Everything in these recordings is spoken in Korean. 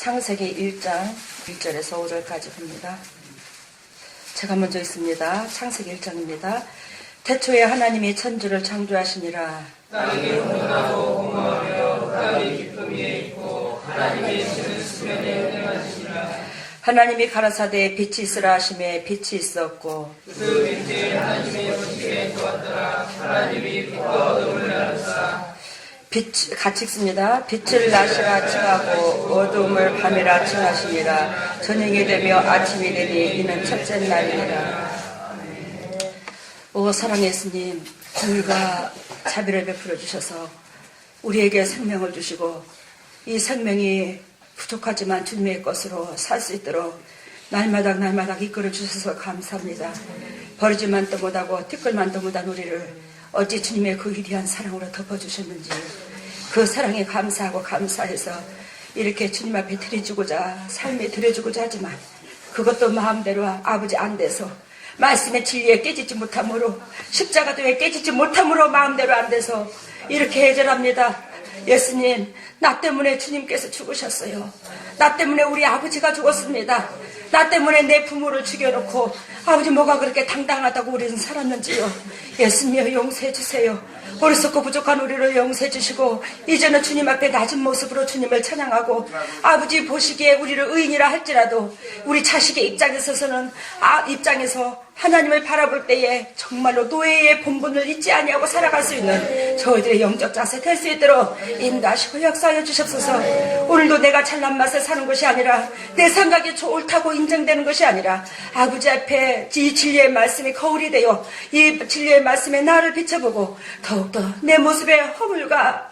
창세기 1장 1절에서 5절까지 봅니다. 제가 먼저 있습니다. 창세기 1장입니다. 태초에 하나님이 천지를 창조하시니라. 땅이 온전하고 공허하며 땅이 기쁨 위에 있고 하나님의 신은 수면에 운행하시니라. 하나님이 가라사대 빛이 있으라 하시매 빛이 있었고 그 빛이 하나님의 보시기에 좋았더라. 하나님이 빛과 어둠을 나누사 같이 읽습니다. 빛을 낮이라 칭하고 어둠을 밤이라 칭하시니라. 저녁이 되며 아침이 되니 이는 첫째 날이니라. 오 사랑의 예수님, 공의가 자비를 베풀어 주셔서 우리에게 생명을 주시고 이 생명이 부족하지만 주님의 것으로 살 수 있도록 날마다 이끌어 주셔서 감사합니다. 버리지만도 못하고 티끌만도 못한 우리를 어찌 주님의 그 위대한 사랑으로 덮어주셨는지 그 사랑에 감사하고 감사해서 이렇게 주님 앞에 드려주고자 삶에 드려주고자 하지만 그것도 마음대로 아버지 안 돼서 말씀의 진리에 깨지지 못함으로 십자가도에 깨지지 못함으로 마음대로 안 돼서 이렇게 해결합니다. 예수님, 나 때문에 주님께서 죽으셨어요. 나 때문에 우리 아버지가 죽었습니다. 나 때문에 내 부모를 죽여놓고 아버지 뭐가 그렇게 당당하다고 우리는 살았는지요. 예수님 용서해 주세요. 어리석고 부족한 우리를 용서해 주시고 이제는 주님 앞에 낮은 모습으로 주님을 찬양하고 아버지 보시기에 우리를 의인이라 할지라도 우리 자식의 입장에서는 입장에서 하나님을 바라볼 때에 정말로 노예의 본분을 잊지 아니하고 살아갈 수 있는 저희들의 영적 자세 될 수 있도록 인도하시고 역사하여 주셨소서. 오늘도 내가 잘난 맛에 사는 것이 아니라 내 생각이 옳다고 인정되는 것이 아니라 아버지 앞에 이 진리의 말씀이 거울이 되어 이 진리의 말씀에 나를 비춰보고 더욱더 내 모습의 허물과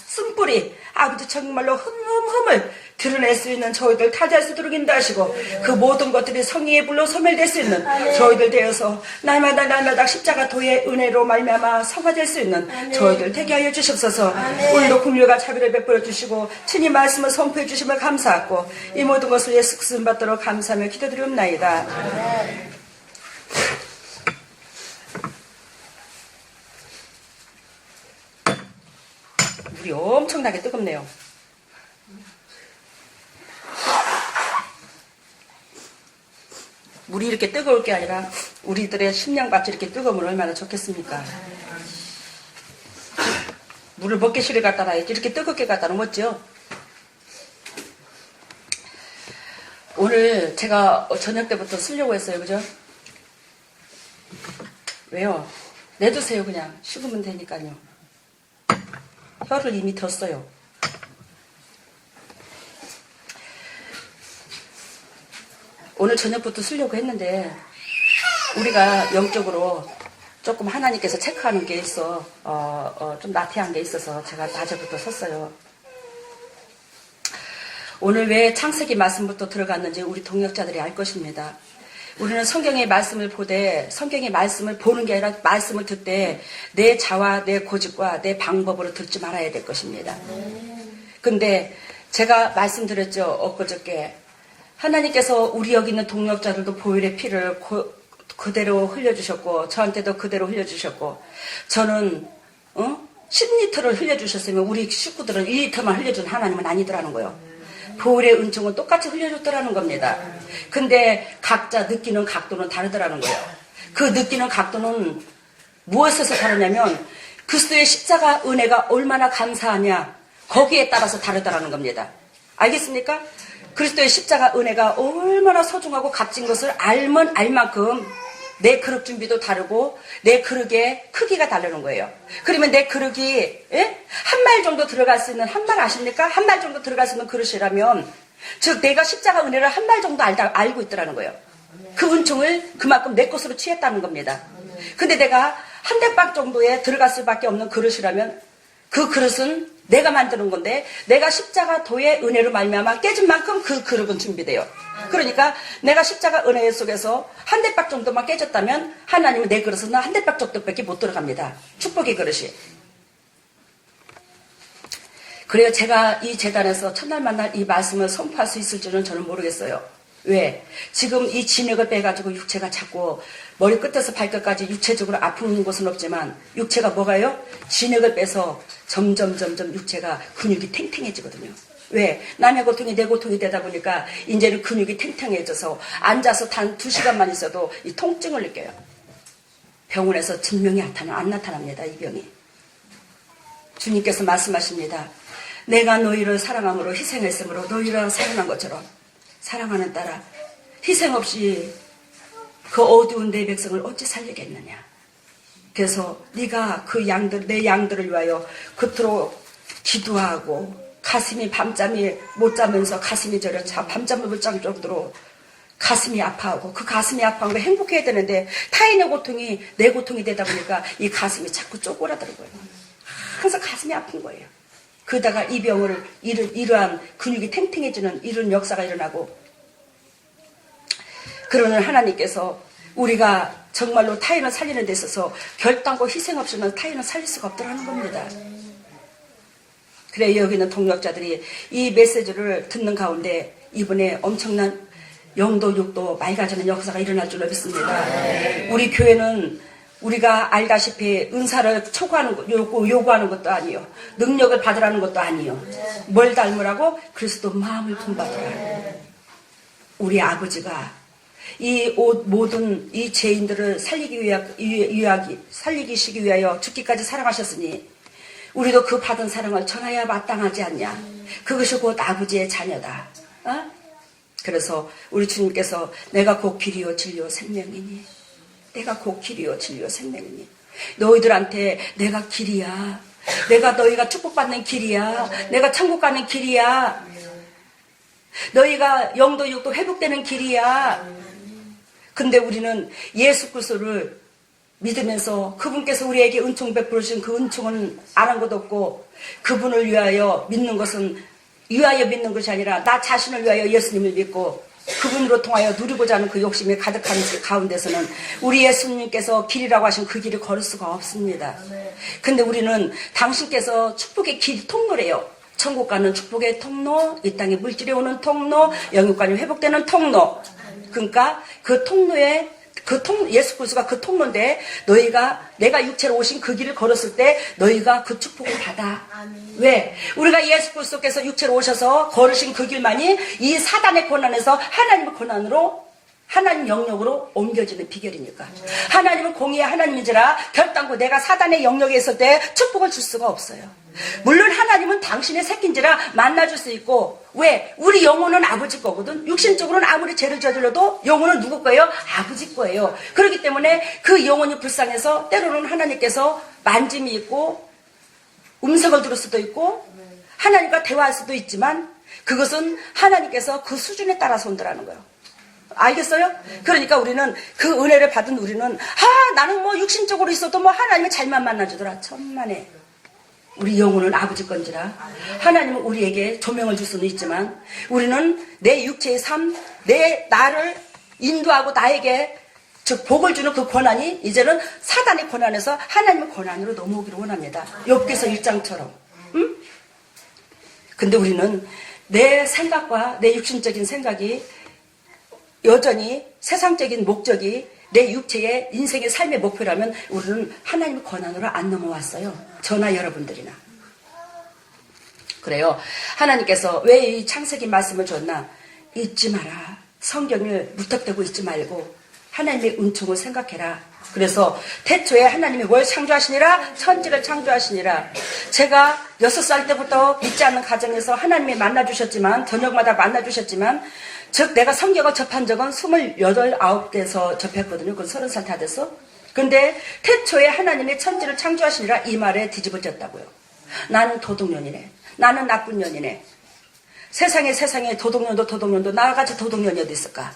쓴뿌리 아버지 정말로 흠을 드러낼 수 있는 저희들 타지할 수 있도록 인도하시고 그 모든 것들이 성령의 불로 소멸될 수 있는 저희들 되어서 날마다 십자가 도의 은혜로 말미암아 성화될 수 있는 저희들 되게 하여 주시옵소서. 오늘도 긍휼과 자비를 베풀어 주시고 주님 말씀을 선포해 주심을 감사하고 이 모든 것을 예수 그리스도 받도록 감사하며 기도드리옵나이다. 물이 엄청나게 뜨겁네요. 물이 이렇게 뜨거울 게 아니라 우리들의 심령밭이 이렇게 뜨거우면 얼마나 좋겠습니까? 물을 먹개실에 갖다 놔야지 이렇게 뜨겁게 갖다 놓았죠. 오늘 제가 저녁 때부터 쓰려고 했어요. 그죠? 왜요? 내두세요. 그냥 식으면 되니까요. 혀를 이미 텄어요. 오늘 저녁부터 쓰려고 했는데 우리가 영적으로 조금 하나님께서 체크하는 게 있어 좀 나태한 게 있어서 제가 낮에부터 썼어요. 오늘 왜 창세기 말씀부터 들어갔는지 우리 동역자들이 알 것입니다. 우리는 성경의 말씀을 보되 성경의 말씀을 보는 게 아니라 말씀을 듣되 내 자와 내 고집과 내 방법으로 듣지 말아야 될 것입니다. 근데 제가 말씀드렸죠. 엊그저께 하나님께서 우리 여기 있는 동역자들도 보혈의 피를 그대로 흘려주셨고 저한테도 그대로 흘려주셨고 저는 10리터를 흘려주셨으면 우리 식구들은 1리터만 흘려준 하나님은 아니더라는 거예요. 보혈의 은총은 똑같이 흘려줬더라는 겁니다. 근데 각자 느끼는 각도는 다르더라는 거예요. 그 느끼는 각도는 무엇에서 다르냐면 그리스도의 십자가 은혜가 얼마나 감사하냐 거기에 따라서 다르더라는 겁니다. 알겠습니까? 그리스도의 십자가 은혜가 얼마나 소중하고 값진 것을 알면 알만큼 내 그릇 준비도 다르고 내 그릇의 크기가 다르는 거예요. 그러면 내 그릇이 한 말 정도 들어갈 수 있는 한 말 아십니까? 한 말 정도 들어갈 수 있는 그릇이라면 즉 내가 십자가 은혜를 한 말 정도 알고 있더라는 거예요. 그 은총을 그만큼 내 것으로 취했다는 겁니다. 근데 내가 한 대박 정도에 들어갈 수밖에 없는 그릇이라면 그 그릇은 내가 만드는 건데 내가 십자가 도의 은혜로 말미암아 깨진 만큼 그 그릇은 준비돼요. 그러니까 내가 십자가 은혜 속에서 한 대박 정도만 깨졌다면 하나님은 내 그릇은 한 대박 정도밖에 못 들어갑니다. 축복의 그릇이. 그래요. 제가 이 재단에서 첫날 만날 이 말씀을 선포할 수 있을지는 저는 모르겠어요. 왜? 지금 이 진액을 빼가지고 육체가 자꾸 머리 끝에서 발끝까지 육체적으로 아픈 곳은 없지만 육체가 뭐가요? 진액을 빼서 점점 육체가 근육이 탱탱해지거든요. 왜? 남의 고통이 내 고통이 되다 보니까 이제는 근육이 탱탱해져서 앉아서 단 2시간만 있어도 이 통증을 느껴요. 병원에서 증명이 안 나타납니다. 이 병이. 주님께서 말씀하십니다. 내가 너희를 사랑함으로 희생했으므로 너희를 사랑한 것처럼 사랑하는 따라 희생 없이 그 어두운 내 백성을 어찌 살리겠느냐. 그래서 네가 그 양들, 내 양들을 위하여 그토록 기도하고 가슴이 밤잠이 못 자면서 가슴이 저려 밤잠을 못 잘 정도로 가슴이 아파하고 그 가슴이 아파한 거 행복해야 되는데 타인의 고통이 내 고통이 되다 보니까 이 가슴이 자꾸 쪼그라들어요. 항상 가슴이 아픈 거예요. 그러다가 이 병을 이러한 근육이 탱탱해지는 이런 역사가 일어나고 그러는 하나님께서 우리가 정말로 타인을 살리는 데 있어서 결단과 희생 없이는 타인을 살릴 수가 없더라는 겁니다. 그래 여기 있는 동역자들이 이 메시지를 듣는 가운데 이번에 엄청난 영도 육도 맑아지는 역사가 일어날 줄로 믿습니다. 우리 교회는 우리가 알다시피 은사를 요구하는 것도 아니요. 능력을 받으라는 것도 아니요. 뭘 닮으라고? 그리스도 마음을 품받으라. 우리 아버지가 이 모든 이 죄인들을 살리시기 위하여 죽기까지 사랑하셨으니 우리도 그 받은 사랑을 전하여야 마땅하지 않냐. 그것이 곧 아버지의 자녀다. 어? 그래서 우리 주님께서 내가 곧 길이요 진리요 생명이니 내가 곧 길이요 진리요 생명이니 너희들한테 내가 길이야. 내가 너희가 축복받는 길이야. 내가 천국 가는 길이야. 너희가 영도 육도 회복되는 길이야. 근데 우리는 예수 그리스도를 믿으면서 그분께서 우리에게 은총 베풀으신 그 은총은 아는 것도 없고 그분을 위하여 믿는 것은 위하여 믿는 것이 아니라 나 자신을 위하여 예수님을 믿고 그분으로 통하여 누리고자 하는 그 욕심이 가득한 가운데서는 우리 예수님께서 길이라고 하신 그 길을 걸을 수가 없습니다. 근데 우리는 당신께서 축복의 길 통로래요. 천국 가는 축복의 통로, 이 땅에 물질이 오는 통로, 영육간이 회복되는 통로. 그러니까 그 통로에 예수 그리스도가 그 통로인데 너희가 내가 육체로 오신 그 길을 걸었을 때 너희가 그 축복을 받아. 왜? 우리가 예수 그리스도께서 육체로 오셔서 걸으신 그 길만이 이 사단의 고난에서 하나님의 고난으로 하나님 영역으로 옮겨지는 비결이니까. 하나님은 공의의 하나님이지라 결단코 내가 사단의 영역에 있을 때 축복을 줄 수가 없어요. 물론 하나님은 당신의 새끼인지라 만나줄 수 있고 왜? 우리 영혼은 아버지 거거든. 육신적으로는 아무리 죄를 저질러도 영혼은 누구 거예요? 아버지 거예요. 그렇기 때문에 그 영혼이 불쌍해서 때로는 하나님께서 만짐이 있고 음성을 들을 수도 있고 하나님과 대화할 수도 있지만 그것은 하나님께서 그 수준에 따라서 온다라는 거예요. 알겠어요? 그러니까 우리는 그 은혜를 받은 우리는 나는 뭐 육신적으로 있어도 뭐 하나님을 잘만 만나주더라. 천만에. 우리 영혼은 아버지 건지라. 하나님은 우리에게 조명을 줄 수는 있지만 우리는 내 육체의 삶, 나를 인도하고 나에게 즉 복을 주는 그 권한이 이제는 사단의 권한에서 하나님의 권한으로 넘어오기를 원합니다. 욥기서 1장처럼. 응? 근데 우리는 내 생각과 내 육신적인 생각이 여전히 세상적인 목적이 내 육체의 인생의 삶의 목표라면 우리는 하나님의 권한으로 안 넘어왔어요. 저나 여러분들이나. 그래요. 하나님께서 왜 이 창세기 말씀을 줬나? 잊지 마라. 성경을 무턱대고 잊지 말고 하나님의 은총을 생각해라. 그래서 태초에 하나님이 뭘 창조하시니라? 천지를 창조하시니라. 제가 6살 때부터 믿지 않는 가정에서 하나님이 만나주셨지만 저녁마다 만나주셨지만 즉 내가 성경을 접한 적은 28, 9대에서 접했거든요. 그건 30살 다 됐어. 근데 태초에 하나님의 천지를 창조하시니라 이 말에 뒤집어졌다고요. 나는 도둑년이네. 나는 나쁜 년이네. 세상에 도둑년도 나같이 도둑년이 어디 있을까?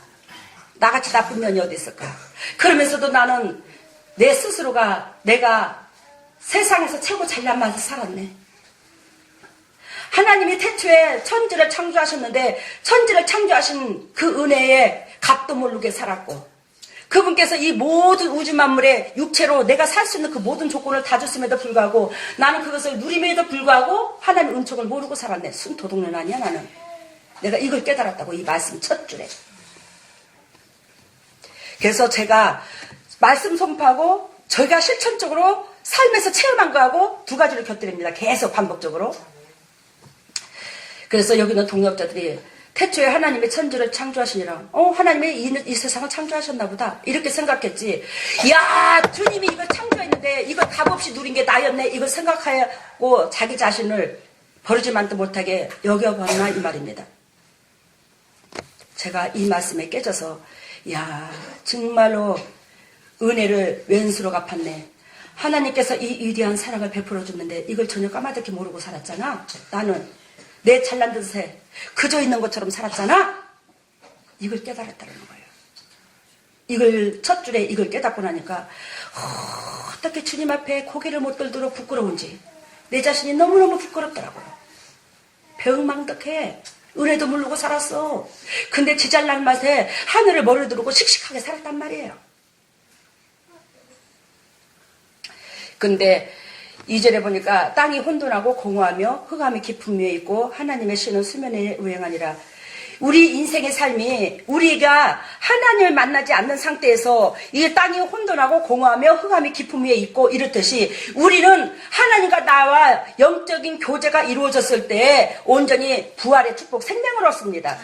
나같이 나쁜 년이 어디 있을까? 그러면서도 나는 내 스스로가 내가 세상에서 최고 잘난 맛을 살았네. 하나님이 태초에 천지를 창조하셨는데 천지를 창조하신 그 은혜에 값도 모르게 살았고 그분께서 이 모든 우주 만물에 육체로 내가 살 수 있는 그 모든 조건을 다 줬음에도 불구하고 나는 그것을 누림에도 불구하고 하나님의 은총을 모르고 살았네. 순도둑년 아니야 나는. 내가 이걸 깨달았다고 이 말씀 첫 줄에. 그래서 제가 말씀 선포하고 저희가 실천적으로 삶에서 체험한 거하고 두 가지를 곁들입니다. 계속 반복적으로. 그래서 여기 있는 동역자들이 태초에 하나님의 천지를 창조하시니라. 하나님이 이 세상을 창조하셨나 보다. 이렇게 생각했지. 야, 주님이 이걸 창조했는데 이걸 값없이 누린 게 나였네. 이걸 생각하고 자기 자신을 버르지만도 못하게 여겨봤나 이 말입니다. 제가 이 말씀에 깨져서 야, 정말로 은혜를 왼수로 갚았네. 하나님께서 이 위대한 사랑을 베풀어 줬는데 이걸 전혀 까마득히 모르고 살았잖아. 나는 내 잘난 듯에 그저 있는 것처럼 살았잖아. 이걸 깨달았다는 거예요. 이걸 첫 줄에 이걸 깨닫고 나니까 어떻게 주님 앞에 고개를 못 들도록 부끄러운지 내 자신이 너무너무 부끄럽더라고요. 병망덕해. 은혜도 모르고 살았어. 근데 지 잘난 맛에 하늘을 머리 두르고 씩씩하게 살았단 말이에요. 근데 2절에 보니까 땅이 혼돈하고 공허하며 흑암이 깊은 위에 있고 하나님의 신은 수면에 우행하니라. 우리 인생의 삶이 우리가 하나님을 만나지 않는 상태에서 이 땅이 혼돈하고 공허하며 흑암이 깊은 위에 있고 이렇듯이 우리는 하나님과 나와 영적인 교제가 이루어졌을 때 온전히 부활의 축복 생명을 얻습니다.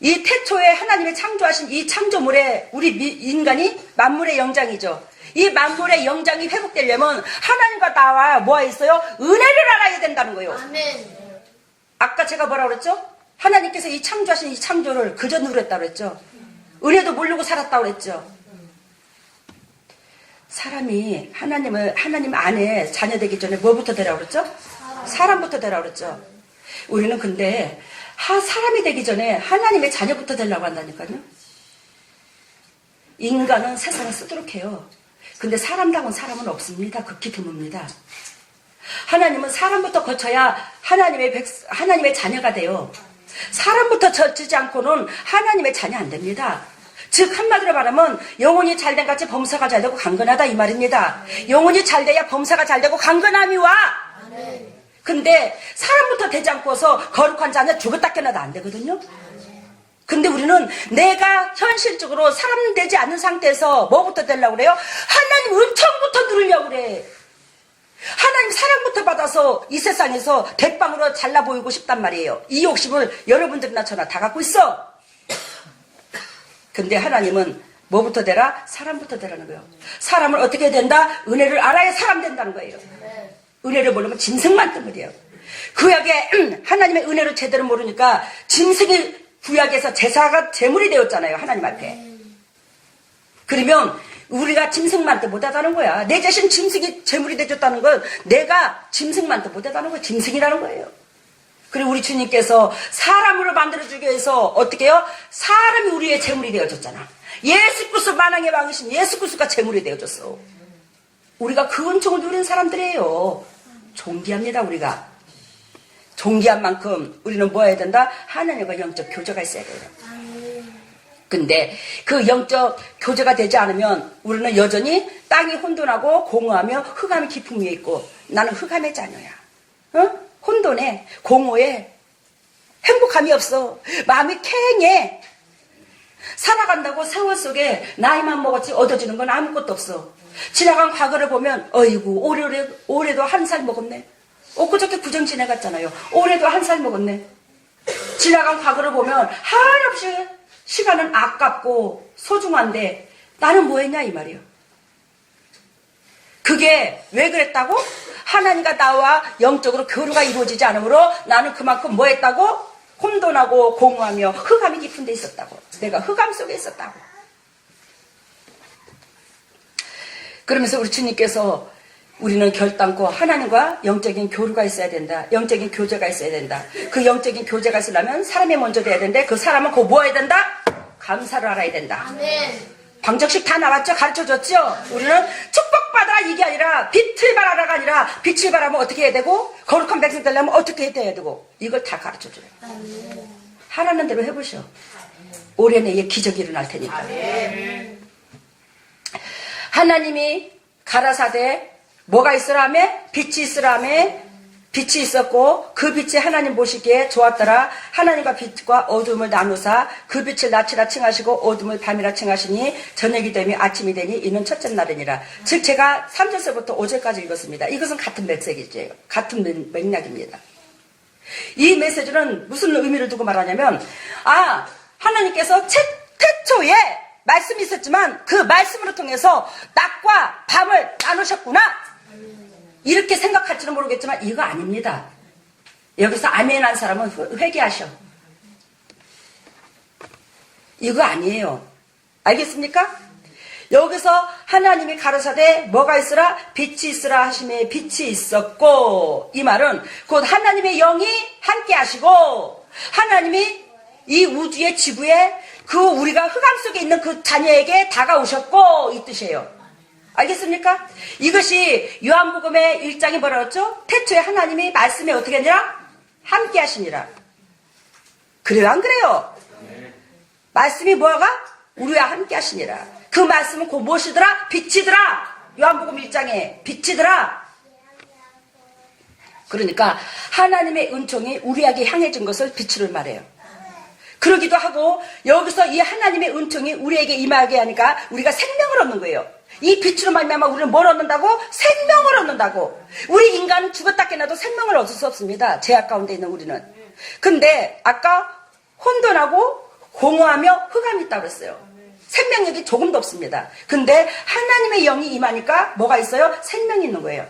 이 태초에 하나님이 창조하신 이 창조물에 우리 인간이 만물의 영장이죠. 이 만물의 영장이 회복되려면 하나님과 나와 뭐가 있어요? 은혜를 알아야 된다는 거예요. 아멘. 아까 제가 뭐라고 그랬죠? 하나님께서 이 창조하신 이 창조를 그저 누렸다고 그랬죠. 은혜도 모르고 살았다고 그랬죠. 사람이 하나님 안에 자녀되기 전에 뭐부터 되라고 그랬죠? 사람부터 되라고 그랬죠. 우리는 근데 사람이 되기 전에 하나님의 자녀부터 되려고 한다니까요. 인간은 세상을 쓰도록 해요. 근데 사람다운 사람은 없습니다. 극히 드뭅니다. 하나님은 사람부터 거쳐야 하나님의 자녀가 돼요. 사람부터 거치지 않고는 하나님의 자녀 안 됩니다. 즉 한마디로 말하면 영혼이 잘된 같이 범사가 잘되고 강건하다 이 말입니다. 영혼이 잘돼야 범사가 잘되고 강건함이 와. 근데 사람부터 되지 않고서 거룩한 자는 죽었다 깨어나도 안 되거든요. 근데 우리는 내가 현실적으로 사람 되지 않는 상태에서 뭐부터 되려고 그래요? 하나님 은총부터 누리려고 그래. 하나님 사랑부터 받아서 이 세상에서 대빵으로 잘나 보이고 싶단 말이에요. 이 욕심을 여러분들이나 저나 다 갖고 있어. 근데 하나님은 뭐부터 되라? 사람부터 되라는 거예요. 사람을 어떻게 된다? 은혜를 알아야 사람 된다는 거예요. 은혜를 모르면 짐승만 뜨물이에요. 구약에 하나님의 은혜를 제대로 모르니까 짐승이 구약에서 제사가 제물이 되었잖아요. 하나님 앞에. 그러면 우리가 짐승만도 못하다는 거야. 내 자신 짐승이 제물이 되었다는 건 내가 짐승만도 못하다는 거야. 짐승이라는 거예요. 그리고 우리 주님께서 사람으로 만들어주기 위해서 어떻게 해요? 사람이 우리의 제물이 되어졌잖아. 예수 그리스도 만왕의 왕이신 예수 그리스도가 제물이 되어졌어. 우리가 그 은총을 누린 사람들이에요. 존귀합니다. 우리가. 존귀한 만큼 우리는 뭐 해야 된다? 하나님과 영적 교제가 있어야 돼요. 근데 그 영적 교제가 되지 않으면 우리는 여전히 땅이 혼돈하고 공허하며 흑암이 깊은 위에 있고 나는 흑암의 자녀야. 혼돈해. 공허해. 행복함이 없어. 마음이 캥해. 살아간다고 세월 속에 나이만 먹었지 얻어지는 건 아무것도 없어. 지나간 과거를 보면 어이구 올해도 한 살 먹었네. 엊그저께 구정 지나갔잖아요. 올해도 한 살 먹었네. 지나간 과거를 보면 한없이 시간은 아깝고 소중한데 나는 뭐 했냐 이 말이에요. 그게 왜 그랬다고? 하나님과 나와 영적으로 교류가 이루어지지 않으므로 나는 그만큼 뭐 했다고? 혼돈하고 공허하며 흑암이 깊은 데 있었다고. 내가 흑암 속에 있었다고. 그러면서 우리 주님께서 우리는 결단코 하나님과 영적인 교류가 있어야 된다. 영적인 교제가 있어야 된다. 그 영적인 교제가 있으려면 사람이 먼저 돼야 된다. 그 사람은 그거 뭐 해야 된다? 감사를 알아야 된다. 아멘. 방정식 다 나왔죠? 가르쳐줬죠? 우리는 축복받아라 이게 아니라 빛을 발하라가 아니라 빛을 발하면 어떻게 해야 되고 거룩한 백성 되려면 어떻게 해야 되고 이걸 다 가르쳐줘요. 하라는 대로 해보시오. 올해 내에 기적이 일어날 테니까. 하나님이 가라사대 뭐가 있으라며? 빛이 있으라며? 빛이 있었고 그 빛이 하나님 보시기에 좋았더라. 하나님과 빛과 어둠을 나누사 그 빛을 낮이라 칭하시고 어둠을 밤이라 칭하시니 저녁이 되며 아침이 되니 이는 첫째 날이니라. 즉 제가 3절서부터 5절까지 읽었습니다. 이것은 같은 메시지예요. 같은 맥락입니다. 이 메시지는 무슨 의미를 두고 말하냐면 하나님께서 태초에 말씀이 있었지만 그 말씀으로 통해서 낮과 밤을 나누셨구나. 이렇게 생각할지는 모르겠지만 이거 아닙니다. 여기서 아멘 한 사람은 회개하셔. 이거 아니에요. 알겠습니까? 여기서 하나님이 가르사대 뭐가 있으라? 빛이 있으라 하심에 빛이 있었고, 이 말은 곧 하나님의 영이 함께 하시고 하나님이 이 우주의 지구에 그 우리가 흑암 속에 있는 그 자녀에게 다가오셨고, 이 뜻이에요. 알겠습니까? 이것이 요한복음의 1장이 뭐라 그랬죠? 태초에 하나님이 말씀에 어떻게 하니라? 함께 하시니라. 그래요, 안 그래요? 말씀이 뭐가? 우리와 함께 하시니라. 그 말씀은 곧 무엇이더라? 빛이더라. 요한복음 1장에 빛이더라. 그러니까 하나님의 은총이 우리에게 향해진 것을 빛으로 말해요. 그러기도 하고 여기서 이 하나님의 은총이 우리에게 임하게 하니까 우리가 생명을 얻는 거예요. 이 빛으로 말미암아 우리는 뭘 얻는다고? 생명을 얻는다고. 우리 인간은 죽었다 깨나도 생명을 얻을 수 없습니다. 죄악 가운데 있는 우리는. 근데 아까 혼돈하고 공허하며 흑암이 있다고 그랬어요. 생명력이 조금도 없습니다. 근데 하나님의 영이 임하니까 뭐가 있어요? 생명이 있는 거예요.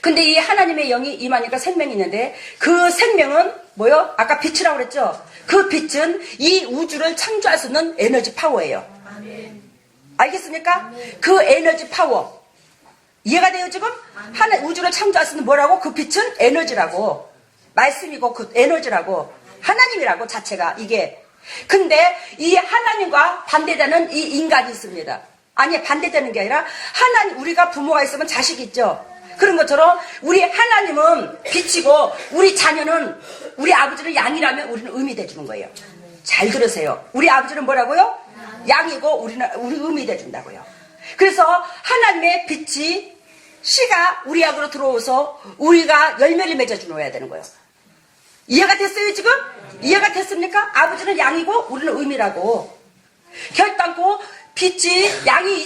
근데 이 하나님의 영이 임하니까 생명이 있는데 그 생명은 뭐요? 아까 빛이라고 그랬죠? 그 빛은 이 우주를 창조할 수 있는 에너지 파워예요. 알겠습니까? 그 에너지 파워. 이해가 돼요 지금? 우주를 창조할 수 있는 뭐라고? 그 빛은 에너지라고. 말씀이고 그 에너지라고. 하나님이라고 자체가 이게. 근데 이 하나님과 반대되는 이 인간이 있습니다. 아니 반대되는 게 아니라 우리가 부모가 있으면 자식이 있죠. 그런 것처럼 우리 하나님은 빛이고 우리 자녀는 우리 아버지는 양이라면 우리는 음이 돼주는 거예요. 잘 들으세요. 우리 아버지는 뭐라고요? 양이고 우리는 우리 음이 돼준다고요. 그래서 하나님의 빛이 씨가 우리 안으로 들어오서 우리가 열매를 맺어주어야 되는 거예요. 이해가 됐어요 지금? 이해가 됐습니까? 아버지는 양이고 우리는 음이라고. 결단코 빛이 양이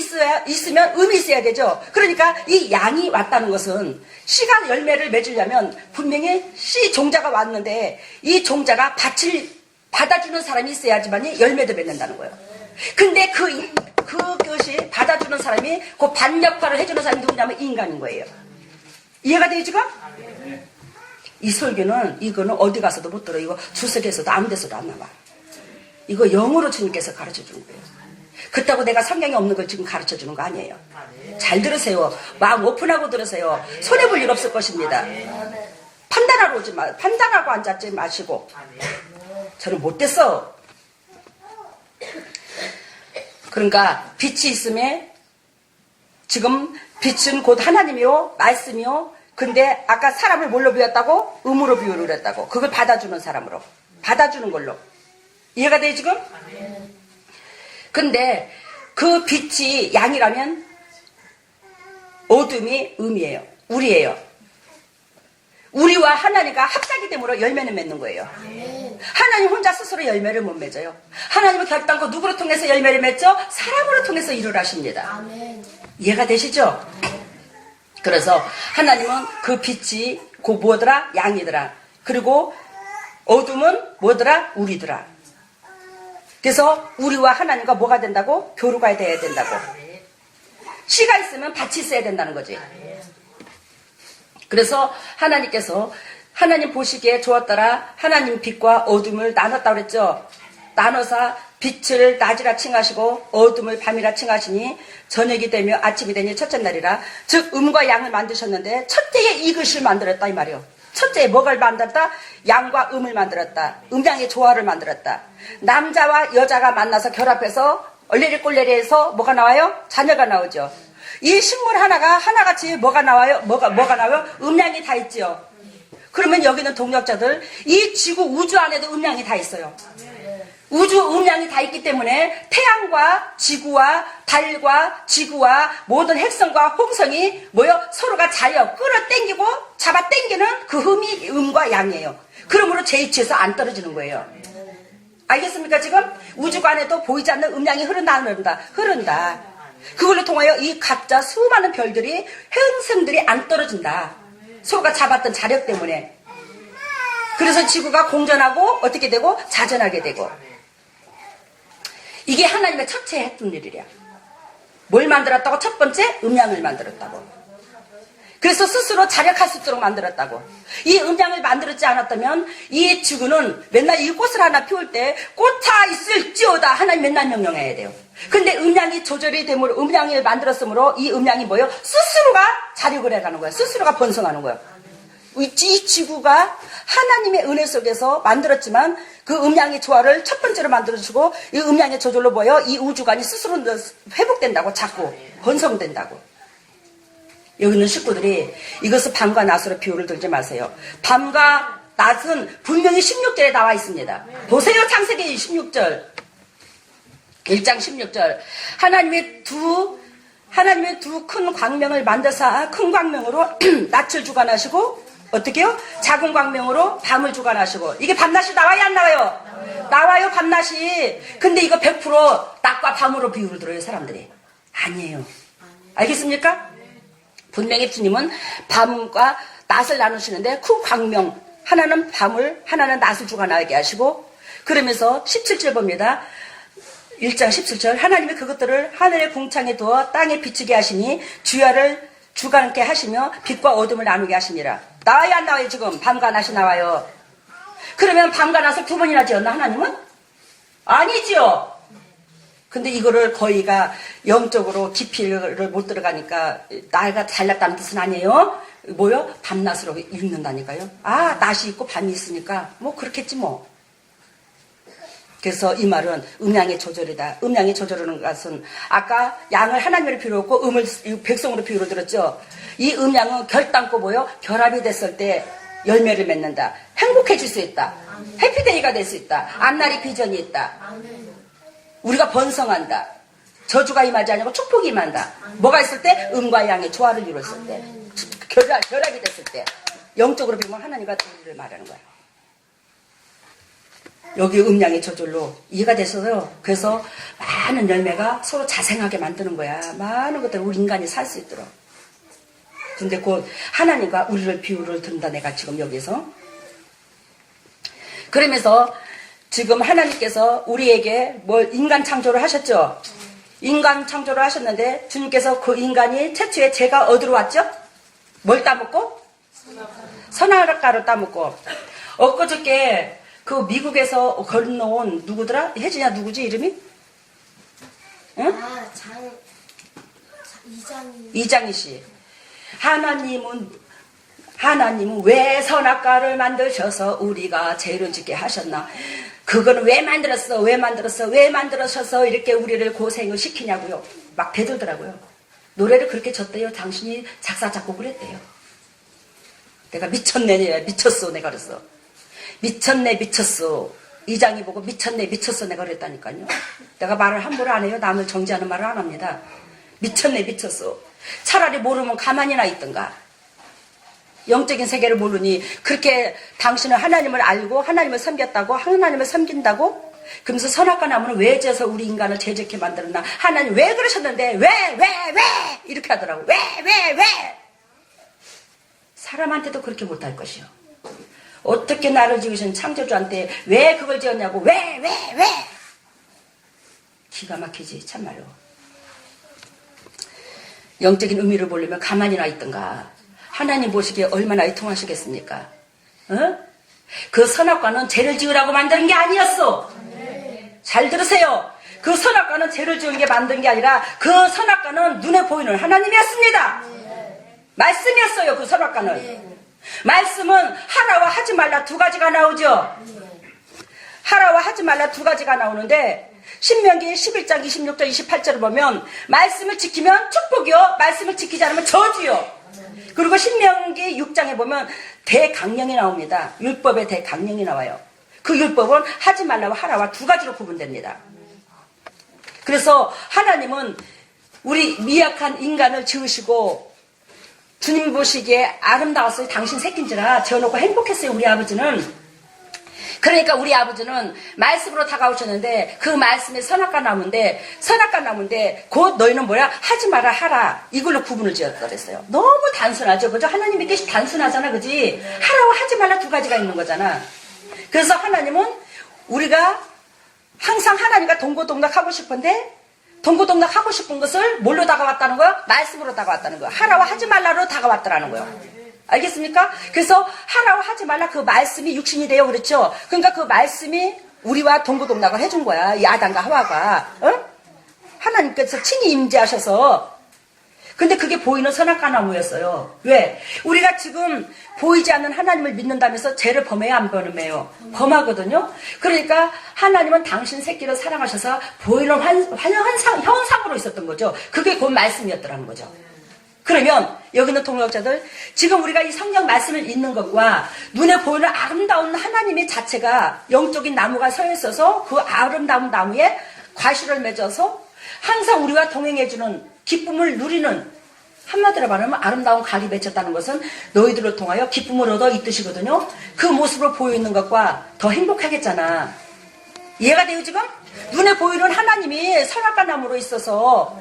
있으면 음이 있어야 되죠. 그러니까 이 양이 왔다는 것은 씨가 열매를 맺으려면 분명히 씨 종자가 왔는데 이 종자가 받아주는 사람이 있어야지만 열매도 맺는다는 거예요. 근데 그것이 받아주는 사람이 그 반역할을 해주는 사람이 누구냐면 인간인 거예요. 이해가 돼요 지금? 이 설교는 이거는 어디 가서도 못 들어. 이거 주석에서도 아무 데서도 안 나와. 이거 영어로 주님께서 가르쳐 주는 거예요. 그렇다고 내가 성경에 없는 걸 지금 가르쳐 주는 거 아니에요. 잘 들으세요. 마음 오픈하고 들으세요. 손해볼 일 없을 것입니다. 판단하고 앉지 마시고. 저는 못됐어. 그러니까 빛이 있음에 지금 빛은 곧 하나님이요 말씀이요. 근데 아까 사람을 뭘로 비웠다고? 음으로 비유를 했다고. 그걸 받아주는 사람으로. 받아주는 걸로. 이해가 돼요 지금? 근데 그 빛이 양이라면 어둠이 음이에요. 우리예요. 우리와 하나님과 합작이 됨으로 열매는 맺는 거예요. 하나님 혼자 스스로 열매를 못 맺어요. 하나님은 결단코 누구로 통해서 열매를 맺죠? 사람으로 통해서 일을 하십니다. 이해가 되시죠? 그래서 하나님은 그 빛이 그 뭐더라? 양이더라. 그리고 어둠은 뭐더라? 우리더라. 그래서 우리와 하나님과 뭐가 된다고? 교류가 돼야 된다고. 씨가 있으면 밭이 있어야 된다는 거지. 그래서 하나님께서 하나님 보시기에 좋았더라. 하나님 빛과 어둠을 나눴다고 그랬죠. 나눠서 빛을 낮이라 칭하시고 어둠을 밤이라 칭하시니 저녁이 되며 아침이 되니 첫째 날이라. 즉 음과 양을 만드셨는데 첫째에 이것을 만들었다 이 말이요. 첫째에 뭐를 만들었다? 양과 음을 만들었다. 음양의 조화를 만들었다. 남자와 여자가 만나서 결합해서 얼레리꼴레리해서 뭐가 나와요? 자녀가 나오죠. 이 식물 하나같이 뭐가 나와요? 뭐가 나와요? 음양이 다 있죠. 그러면 여기는 동력자들 이 지구 우주 안에도 음양이 다 있어요. 우주 음양이 다 있기 때문에 태양과 지구와 달과 지구와 모든 핵성과 홍성이 뭐요? 서로가 자여 끌어당기고 잡아당기는 그 흠이 음과 양이에요. 그러므로 제 위치에서 안 떨어지는 거예요. 알겠습니까? 지금 우주관에도 보이지 않는 음양이 흐른다 안 흐른다? 흐른다. 그걸로 통하여 이 각자 수많은 별들이 행성들이 안 떨어진다. 서로가 잡았던 자력 때문에. 그래서 지구가 공전하고 어떻게 되고 자전하게 되고. 이게 하나님의 첫째 했던 일이랴. 뭘 만들었다고? 첫 번째 음양을 만들었다고. 그래서 스스로 자력할 수 있도록 만들었다고. 이 음양을 만들었지 않았다면 이 지구는 맨날 이 꽃을 하나 피울 때 꽃아 있을지어다 하나님 맨날 명령해야 돼요. 근데 음양이 조절이 되므로 음양을 만들었으므로 이 음양이 뭐예요? 스스로가 자력을 해가는 거예요. 스스로가 번성하는 거예요. 이 지구가 하나님의 은혜 속에서 만들었지만 그 음양의 조화를 첫 번째로 만들어주고 이 음양의 조절로 보여 이 우주관이 스스로 회복된다고 자꾸 번성된다고. 여기 있는 식구들이 이것을 밤과 낮으로 비유를 들지 마세요. 밤과 낮은 분명히 16절에 나와 있습니다. 보세요. 창세기 16절 1장 16절 하나님의 두 큰 광명을 만드사 큰 광명으로 낮을 주관하시고 어떻게요? 작은 광명으로 밤을 주관하시고. 이게 밤낮이 나와요 안 나와요? 나와요 밤낮이. 근데 이거 100% 낮과 밤으로 비유를 들어요 사람들이. 아니에요. 알겠습니까? 분명히 주님은 밤과 낮을 나누시는데 그 광명 하나는 밤을 하나는 낮을 주관하게 하시고 그러면서 17절 봅니다. 1장 17절 하나님이 그것들을 하늘의 궁창에 두어 땅에 비치게 하시니 주야를 주관케 하시며 빛과 어둠을 나누게 하시니라. 나와요 안 나와요? 지금 밤과 낮이 나와요. 그러면 밤과 낮을 두 번이나 지었나 하나님은? 아니지요. 근데 이거를 거의가 영적으로 깊이를 못 들어가니까 나이가 잘났다는 뜻은 아니에요. 뭐요? 밤낮으로 읽는다니까요. 아 낮이 있고 밤이 있으니까 뭐 그렇겠지 뭐. 그래서 이 말은 음양의 조절이다. 음양의 조절하는 것은 아까 양을 하나님으로 비유했고 음을 백성으로 비유로 들었죠. 이 음양은 결단코 뭐요? 결합이 됐을 때 열매를 맺는다. 행복해질 수 있다. 해피데이가 될 수 있다. 앞날이 비전이 있다. 우리가 번성한다. 저주가 임하지 않고 축복이 임한다. 뭐가 있을 때? 음과 양의 조화를 이뤘을 때. 결합이 됐을 때. 영적으로 보면 하나님과 우리를 말하는 거야. 여기 음양의 저절로 이해가 됐어요. 그래서 많은 열매가 서로 자생하게 만드는 거야. 많은 것들을 우리 인간이 살 수 있도록. 근데 곧 하나님과 우리를 비유를 든다 내가 지금 여기서. 그러면서 지금 하나님께서 우리에게 뭘 인간 창조를 하셨죠. 인간 창조를 하셨는데 주님께서 그 인간이 최초에 죄가 어디로 왔죠? 뭘 따먹고? 선악과를 따먹고. 엊그저께 그 미국에서 건너온 누구더라? 혜진이야 누구지 이름이? 응? 아, 이장희 씨. 하나님은 왜 선악과를 만드셔서 우리가 죄를 짓게 하셨나? 그거는 왜 만들었어? 이렇게 우리를 고생을 시키냐고요. 막 대들더라고요. 노래를 그렇게 졌대요. 당신이 작사 작곡을 했대요. 내가 미쳤어 내가 그랬어. 미쳤어. 이장이 보고 미쳤어 내가 그랬다니까요. 내가 말을 함부로 안 해요. 남을 정지하는 말을 안 합니다. 미쳤어. 차라리 모르면 가만히나 있던가. 영적인 세계를 모르니 그렇게 당신은 하나님을 알고 하나님을 섬겼다고 하나님을 섬긴다고 그러면서 선악과 나무는 왜 져서 우리 인간을 죄짓게 만들었나. 하나님 왜 그러셨는데 왜 이렇게 하더라고. 왜 사람한테도 그렇게 못할 것이요. 어떻게 나를 지으신 창조주한테 왜 그걸 지었냐고. 왜 기가 막히지 참말로. 영적인 의미를 보려면 가만히나 있던가. 하나님 보시기에 얼마나 애통하시겠습니까? 어? 그 선악과는 죄를 지으라고 만드는 게 아니었어. 잘 들으세요. 그 선악과는 죄를 지은 게 만든 게 아니라 그 선악과는 눈에 보이는 하나님이었습니다. 말씀이었어요. 그 선악과는. 말씀은 하라와 하지 말라 두 가지가 나오죠. 하라와 하지 말라 두 가지가 나오는데 신명기 11장 26절 28절을 보면 말씀을 지키면 축복이요 말씀을 지키지 않으면 저주요. 그리고 신명기 6장에 보면 대강령이 나옵니다. 율법의 대강령이 나와요. 그 율법은 하지 말라와 하라와 두 가지로 구분됩니다. 그래서 하나님은 우리 미약한 인간을 지으시고 주님 보시기에 아름다웠어요. 당신 새끼인지라 지어놓고 행복했어요. 우리 아버지는. 그러니까 우리 아버지는 말씀으로 다가오셨는데 그 말씀이 선악과 나무인데 곧 너희는 뭐야? 하지 마라 하라 이걸로 구분을 지었더랬어요. 너무 단순하죠. 그죠? 하나님의 뜻이 단순하잖아. 그지? 하라고 하지 말라 두 가지가 있는 거잖아. 그래서 하나님은 우리가 항상 하나님과 동고동락 하고 싶은데 동고동락 하고 싶은 것을 뭘로 다가왔다는 거예요? 말씀으로 다가왔다는 거예요. 하라고 하지 말라로 다가왔더라는 거예요. 알겠습니까? 그래서 하라고 하지 말라 그 말씀이 육신이 돼요. 그렇죠? 그러니까 그 말씀이 우리와 동고동락을 해준 거야. 이 아담과 하와가. 하나님께서 친히 임재하셔서. 근데 그게 보이는 선악과 나무였어요. 왜? 우리가 지금 보이지 않는 하나님을 믿는다면서 죄를 범해야 안 범해요? 범하거든요. 그러니까 하나님은 당신 새끼를 사랑하셔서 보이는 현상으로 있었던 거죠. 그게 곧 말씀이었더라는 거죠. 그러면 여기 있는 동역자들 지금 우리가 이 성경 말씀을 읽는 것과 눈에 보이는 아름다운 하나님의 자체가 영적인 나무가 서 있어서 그 아름다운 나무에 과실을 맺어서 항상 우리와 동행해주는 기쁨을 누리는 한마디로 말하면 아름다운 각이 맺혔다는 것은 너희들을 통하여 기쁨을 얻어 이 뜻이거든요. 그 모습으로 보이는 것과 더 행복하겠잖아. 이해가 돼요 지금? 눈에 보이는 하나님이 선악과 나무로 있어서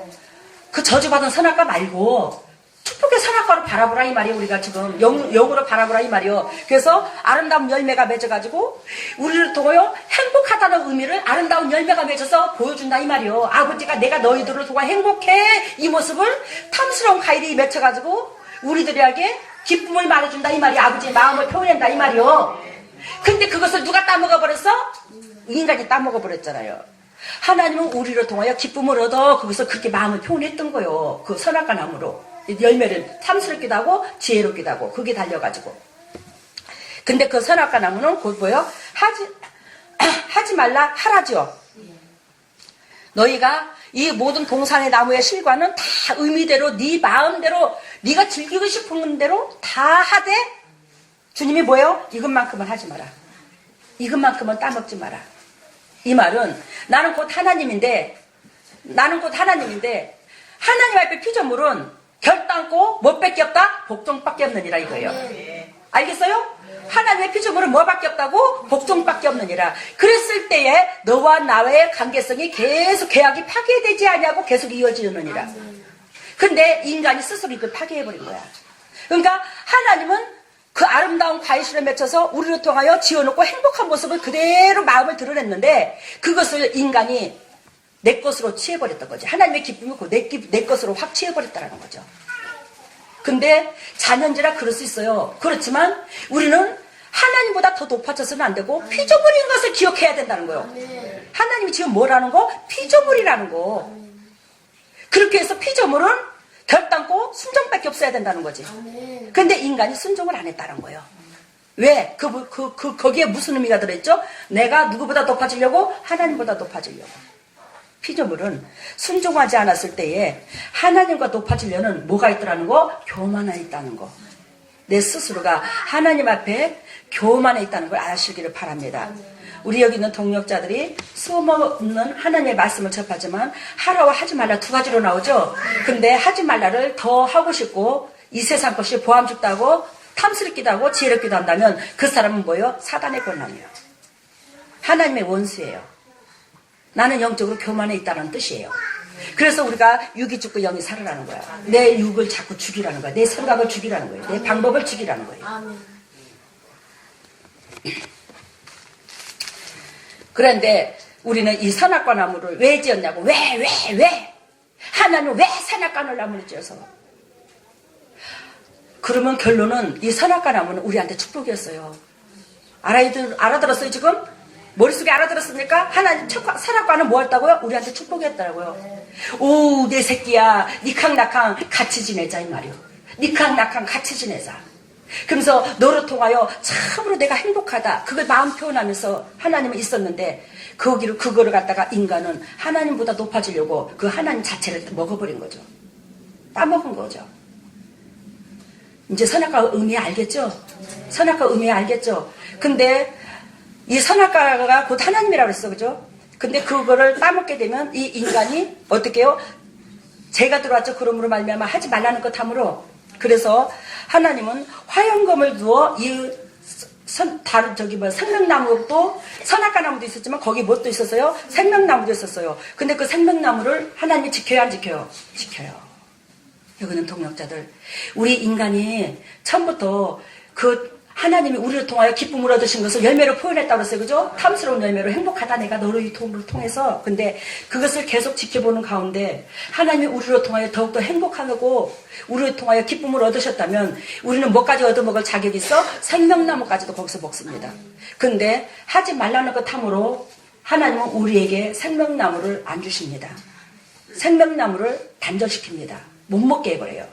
그 저주받은 선악과 말고 축복의 선악과로 바라보라 이 말이에요. 우리가 지금 영으로 바라보라 이 말이에요. 그래서 아름다운 열매가 맺어가지고 우리를 통하여 행복하다는 의미를 아름다운 열매가 맺어서 보여준다 이 말이에요. 아버지가 내가 너희들을 통하여 행복해 이 모습을 탐스러운 과일이 맺혀가지고 우리들에게 기쁨을 말해준다 이 말이에요. 아버지의 마음을 표현한다 이 말이에요. 근데 그것을 누가 따먹어버렸어? 인간이 따먹어버렸잖아요. 하나님은 우리를 통하여 기쁨을 얻어 거기서 그렇게 마음을 표현했던 거예요. 그 선악과 나무로. 열매를 탐스럽기도 하고 지혜롭기도 하고 그게 달려가지고. 근데 그 선악과 나무는 곧 뭐요? 하지 말라 하라죠. 너희가 이 모든 동산의 나무의 실과는 다 의미대로 네 마음대로 네가 즐기고 싶은 대로 다 하되 주님이 뭐예요? 이것만큼은 하지 마라. 이것만큼은 따먹지 마라. 이 말은 나는 곧 하나님인데 하나님 앞에 피조물은 결단코 뭐밖에 없다? 복종밖에 없느니라 이거예요. 알겠어요? 하나님의 피조물은 뭐밖에 없다고? 복종밖에 없느니라. 그랬을 때에 너와 나의 관계성이 계속 계약이 파괴되지 않냐고 계속 이어지느니라. 근데 인간이 스스로 이걸 파괴해버린 거야. 그러니까 하나님은 그 아름다운 과일실에 맺혀서 우리를 통하여 지어놓고 행복한 모습을 그대로 마음을 드러냈는데 그것을 인간이 내 것으로 취해버렸던 거지. 하나님의 기쁨이 내 것으로 확 취해버렸다는 거죠. 근데 자연지라 그럴 수 있어요. 그렇지만 우리는 하나님보다 더 높아져서는 안 되고 피조물인 것을 기억해야 된다는 거예요. 하나님이 지금 뭐라는 거? 피조물이라는 거. 그렇게 해서 피조물은 결단코 순종밖에 없어야 된다는 거지. 근데 인간이 순종을 안 했다는 거예요. 왜? 거기에 무슨 의미가 들어있죠? 내가 누구보다 높아지려고? 하나님보다 높아지려고. 피조물은 순종하지 않았을 때에 하나님과 높아지려는 뭐가 있더라는 거? 교만에 있다는 거. 내 스스로가 하나님 앞에 교만에 있다는 걸 아시기를 바랍니다. 우리 여기 있는 동역자들이 수없는 하나님의 말씀을 접하지만 하라고 하지 말라 두 가지로 나오죠. 근데 하지 말라를 더 하고 싶고 이 세상 것이 보람 죽다고 탐스럽기도 하고 지혜롭기도 한다면 그 사람은 뭐예요? 사단의 권한이에요. 하나님의 원수예요. 나는 영적으로 교만에 있다는 뜻이에요. 그래서 우리가 육이 죽고 영이 살으라는 거야. 내 육을 자꾸 죽이라는 거야. 내 생각을 죽이라는 거예요. 내 방법을 죽이라는 거예요. 그런데 우리는 이 선악과 나무를 왜 지었냐고. 왜? 하나님은 왜 선악과 나무를 지어서? 그러면 결론은 이 선악과 나무는 우리한테 축복이었어요. 알아들었어요 지금? 머릿속에 알아들었습니까? 하나님 선악과는 뭐였다고요? 우리한테 축복이었다고요. 오, 내 새끼야, 니캉나캉 같이 지내자 이 말이요. 니캉나캉 같이 지내자. 그러면서 너를 통하여 참으로 내가 행복하다. 그걸 마음 표현하면서 하나님은 있었는데 그거를 갖다가 인간은 하나님보다 높아지려고 그 하나님 자체를 먹어버린 거죠. 따먹은 거죠. 이제 선악과 의미 알겠죠? 선악과 의미 알겠죠? 근데 이 선악과가 곧 하나님이라고 그랬어. 그죠? 근데 그거를 따먹게 되면 이 인간이 어떻게 해요? 죄가 들어왔죠. 그러므로 말미암아 하지 말라는 것 함으로. 그래서 하나님은 화영검을 두어 이 생명나무도 선악과 나무도 있었지만 거기 뭣도 있었어요? 생명나무도 있었어요. 근데 그 생명나무를 하나님이 지켜야 안 지켜요? 지켜요. 여기는 동역자들. 우리 인간이 처음부터 그 하나님이 우리를 통하여 기쁨을 얻으신 것을 열매로 표현했다고 했어요. 그죠? 탐스러운 열매로 행복하다 내가 너를 통해서. 근데 그것을 계속 지켜보는 가운데 하나님이 우리를 통하여 더욱더 행복하고 우리를 통하여 기쁨을 얻으셨다면 우리는 뭐까지 얻어먹을 자격이 있어? 생명나무까지도 거기서 먹습니다. 근데 하지 말라는 것 탐으로 하나님은 우리에게 생명나무를 안 주십니다. 생명나무를 단절시킵니다. 못 먹게 해버려요.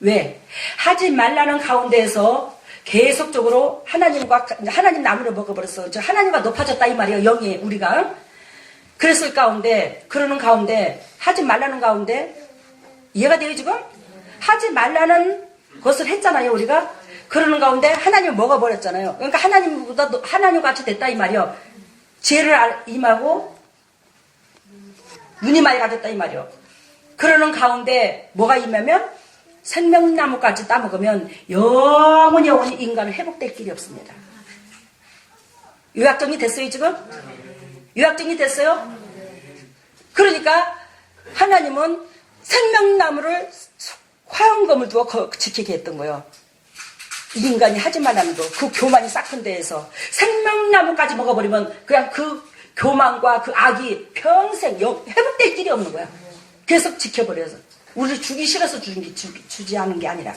왜? 하지 말라는 가운데에서 계속적으로 하나님 나무를 먹어버렸어. 하나님과 높아졌다 이 말이에요. 영이 우리가. 그랬을 가운데 그러는 가운데 하지 말라는 가운데 이해가 돼요 지금? 하지 말라는 것을 했잖아요 우리가. 그러는 가운데 하나님을 먹어버렸잖아요. 그러니까 하나님 같이 됐다 이 말이에요. 죄를 임하고 눈이 많이 가졌다 이 말이에요. 그러는 가운데 뭐가 임하면 생명나무까지 따먹으면 영원히 인간은 회복될 길이 없습니다. 요약정리 됐어요 지금? 요약정리 됐어요? 그러니까 하나님은 생명나무를 화영검을 두어 지키게 했던 거예요. 인간이 하지 말라는 거, 그 교만이 싹큰 데에서 생명나무까지 먹어버리면 그냥 그 교만과 그 악이 평생 회복될 길이 없는 거야. 계속 지켜버려서 우리를 주기 싫어서 주지 않은 게 아니라.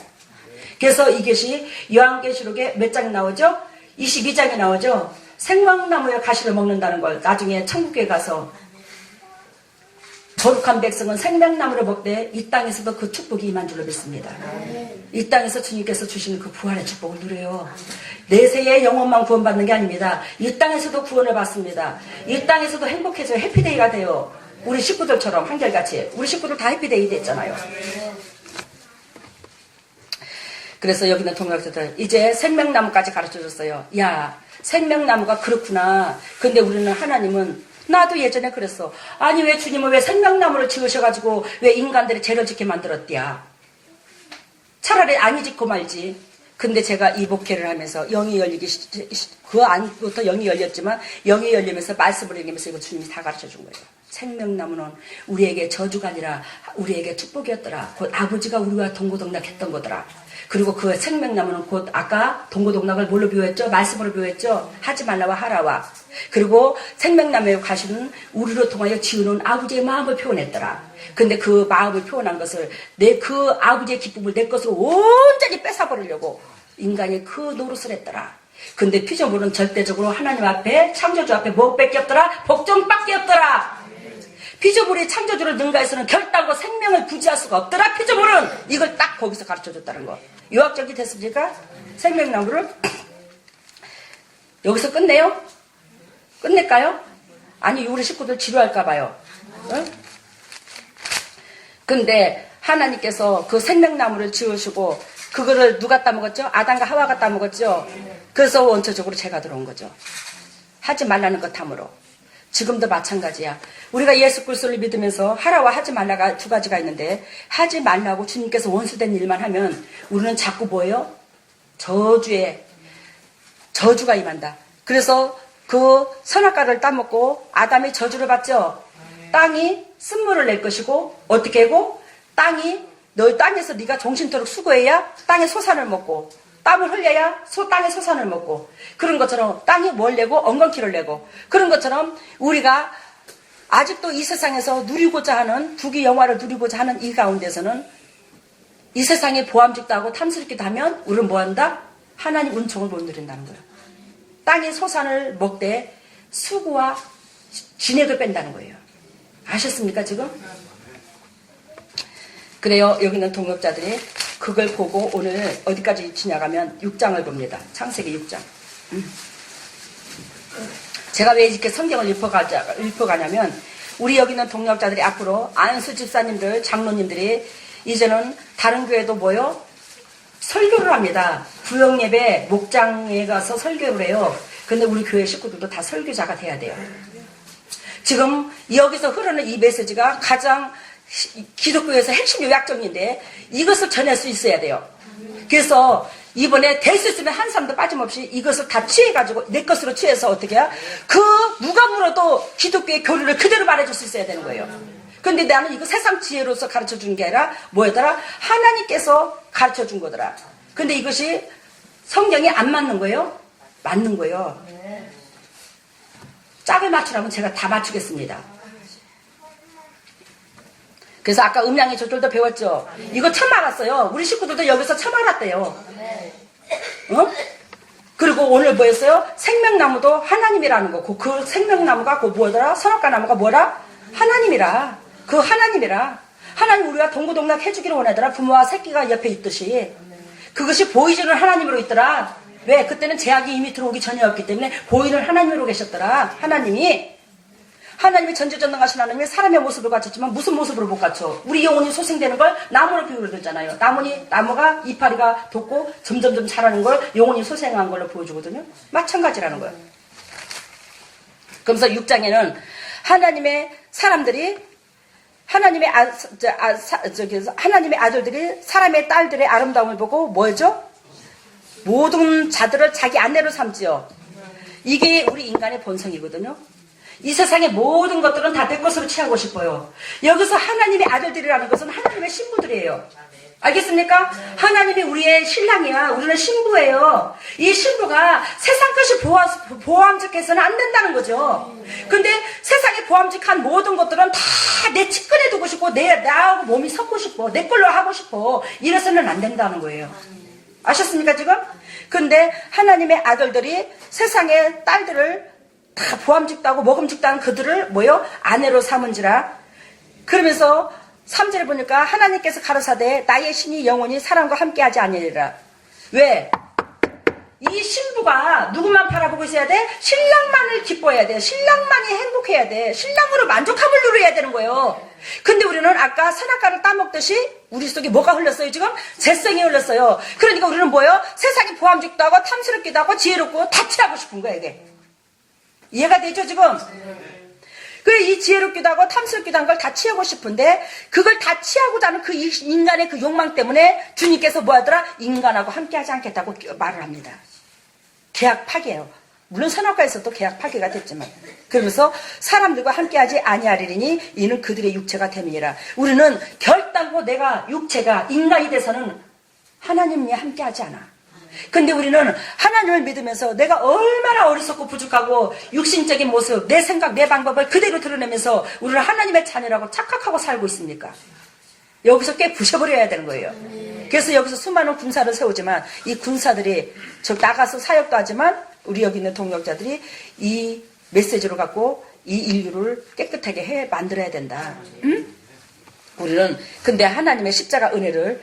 그래서 이것이 요한계시록에 몇 장이 나오죠? 22장에 나오죠? 생명나무의 가시를 먹는다는 걸 나중에 천국에 가서 거룩한 백성은 생명나무를 먹되 이 땅에서도 그 축복이 임한 줄로 믿습니다. 이 땅에서 주님께서 주시는 그 부활의 축복을 누려요. 내세의 영혼만 구원받는 게 아닙니다. 이 땅에서도 구원을 받습니다. 이 땅에서도 행복해져요. 해피데이가 돼요. 우리 식구들처럼 한결같이. 우리 식구들 다 해피데이 됐잖아요. 그래서 여기는 동역자들 이제 생명나무까지 가르쳐줬어요. 야, 생명나무가 그렇구나. 근데 우리는 하나님은 나도 예전에 그랬어. 아니 왜 주님은 왜 생명나무를 지으셔가지고 왜 인간들이 죄를 짓게 만들었디야. 차라리 안 짓고 말지. 근데 제가 이 목회를 하면서 영이 열리기 그 안부터 영이 열렸지만 영이 열리면서 말씀을 읽으면서 이거 주님이 다 가르쳐준 거예요. 생명나무는 우리에게 저주가 아니라 우리에게 축복이었더라. 곧 아버지가 우리와 동고동락했던 거더라. 그리고 그 생명나무는 곧 아까 동고동락을 뭘로 비유했죠? 말씀으로 비유했죠? 하지 말라와 하라와. 그리고 생명나무의 가시는 우리로 통하여 지우는 아버지의 마음을 표현했더라. 근데 그 마음을 표현한 것을 그 아버지의 기쁨을 내 것으로 온전히 뺏어버리려고 인간이 그 노릇을 했더라. 근데 피조물은 절대적으로 하나님 앞에 창조주 앞에 뭐밖에 없더라? 복종밖에 없더라. 피조물이 창조주를 능가해서는 결단과 생명을 부지할 수가 없더라. 피조물은 이걸 딱 거기서 가르쳐줬다는 거. 요약적이 됐습니까? 생명나무를 여기서 끝내요? 끝낼까요? 아니 우리 식구들 지루할까 봐요. 응? 근데 하나님께서 그 생명나무를 지으시고 그거를 누가 따먹었죠? 아담과 하와가 따먹었죠? 그래서 원초적으로 죄가 들어온 거죠. 하지 말라는 것 탐으로. 지금도 마찬가지야. 우리가 예수 그리스도를 믿으면서 하라와 하지 말라가 두 가지가 있는데 하지 말라고 주님께서 원수된 일만 하면 우리는 자꾸 뭐예요? 저주가 임한다. 그래서 그 선악과를 따먹고 아담이 저주를 받죠. 땅이 쓴물을 낼 것이고 어떻게 하고 너 땅에서 네가 정신토록 수고해야 땅의 소산을 먹고 땀을 흘려야 땅의 소산을 먹고 그런 것처럼 땅이 뭘 내고 엉겅퀴를 내고 그런 것처럼 우리가 아직도 이 세상에서 누리고자 하는 부귀 영화를 누리고자 하는 이 가운데서는 이 세상에 보암직도 하고 탐스럽기도 하면 우리는 뭐한다? 하나님 은총을 못 누린다는 거예요. 땅의 소산을 먹되 수고와 진액을 뺀다는 거예요. 아셨습니까 지금? 그래요. 여기는 동역자들이 그걸 보고 오늘 어디까지 지나가면 6장을 봅니다. 창세기 6장. 제가 왜 이렇게 성경을 읽어가냐면 우리 여기는 동역자들이 앞으로 안수 집사님들, 장로님들이 이제는 다른 교회도 모여 설교를 합니다. 구역예배 목장에 가서 설교를 해요. 근데 우리 교회 식구들도 다 설교자가 돼야 돼요. 지금 여기서 흐르는 이 메시지가 가장 기독교에서 핵심 요약점인데 이것을 전할 수 있어야 돼요. 그래서 이번에 될 수 있으면 한 사람도 빠짐없이 이것을 다 취해가지고 내 것으로 취해서 어떻게 해야 그 누가 물어도 기독교의 교리를 그대로 말해줄 수 있어야 되는 거예요. 근데 나는 이거 세상 지혜로서 가르쳐 준 게 아니라 뭐였더라? 하나님께서 가르쳐 준 거더라. 근데 이것이 성경에 안 맞는 거예요? 맞는 거예요. 짝을 맞추라면 제가 다 맞추겠습니다. 그래서 아까 음양의 조절도 배웠죠. 이거 처음 알았어요. 우리 식구들도 여기서 처음 알았대요. 어? 그리고 오늘 뭐였어요? 생명나무도 하나님이라는 거. 그 생명나무가 그 뭐더라? 선악과 나무가 뭐라? 하나님이라. 그 하나님이라. 하나님 우리가 동고동락 해주기를 원하더라. 부모와 새끼가 옆에 있듯이. 그것이 보이지는 하나님으로 있더라. 왜? 그때는 제약이 이미 들어오기 전이었기 때문에 보이는 하나님으로 계셨더라. 하나님이 전지전능하신 하나님이 사람의 모습을 갖췄지만 무슨 모습으로 못 갖춰? 우리 영혼이 소생되는 걸 나무로 비유를 들잖아요. 나무가 이파리가 돋고 점점점 자라는 걸 영혼이 소생한 걸로 보여주거든요. 마찬가지라는 거예요. 그러면서 6장에는 하나님의 사람들이 하나님의 아들들이 사람의 딸들의 아름다움을 보고 뭐죠? 모든 자들을 자기 아내로 삼지요. 이게 우리 인간의 본성이거든요. 이 세상의 모든 것들은 다 내 것으로 취하고 싶어요. 여기서 하나님의 아들들이라는 것은 하나님의 신부들이에요. 알겠습니까? 하나님이 우리의 신랑이야. 우리는 신부예요. 이 신부가 세상 것이 보암직해서는 안 된다는 거죠. 근데 세상에 보암직한 모든 것들은 다 내 측근에 두고 싶고 나하고 몸이 섞고 싶어. 내 걸로 하고 싶어. 이래서는 안 된다는 거예요. 아셨습니까 지금? 근데 하나님의 아들들이 세상의 딸들을 다 보암직다고 먹음직다는 그들을 아내로 삼은지라. 그러면서 3절에 보니까 하나님께서 가라사대 나의 신이 영원히 사람과 함께하지 아니하리라. 왜? 이 신부가 누구만 바라보고 있어야 돼? 신랑만을 기뻐해야 돼. 신랑만이 행복해야 돼. 신랑으로 만족함을 누려야 되는 거예요. 근데 우리는 아까 선악과를 따먹듯이 우리 속에 뭐가 흘렀어요 지금? 재성이 흘렀어요. 그러니까 우리는 세상이 보암직도 하고 탐스럽기도 하고 지혜롭고 다 취하고 싶은 거야 이게. 이해가 되죠 지금? 이 지혜롭기도 하고 탐스럽기도 한 걸 다 취하고 싶은데 그걸 다 취하고자 하는 그 인간의 그 욕망 때문에 주님께서 뭐 하더라? 인간하고 함께하지 않겠다고 말을 합니다. 계약 파기예요. 물론 선악과에서도 계약 파기가 됐지만 그러면서 사람들과 함께하지 아니하리니 이는 그들의 육체가 됨이니라. 우리는 결단코 내가 육체가 인간이 돼서는 하나님이 함께하지 않아. 근데 우리는 하나님을 믿으면서 내가 얼마나 어리석고 부족하고 육신적인 모습, 내 생각, 내 방법을 그대로 드러내면서 우리는 하나님의 자녀라고 착각하고 살고 있습니까? 여기서 꽤 부셔버려야 되는 거예요. 그래서 여기서 수많은 군사를 세우지만 이 군사들이 나가서 사역도 하지만 우리 여기 있는 동역자들이 이 메시지로 갖고 이 인류를 깨끗하게 만들어야 된다. 응? 우리는 근데 하나님의 십자가 은혜를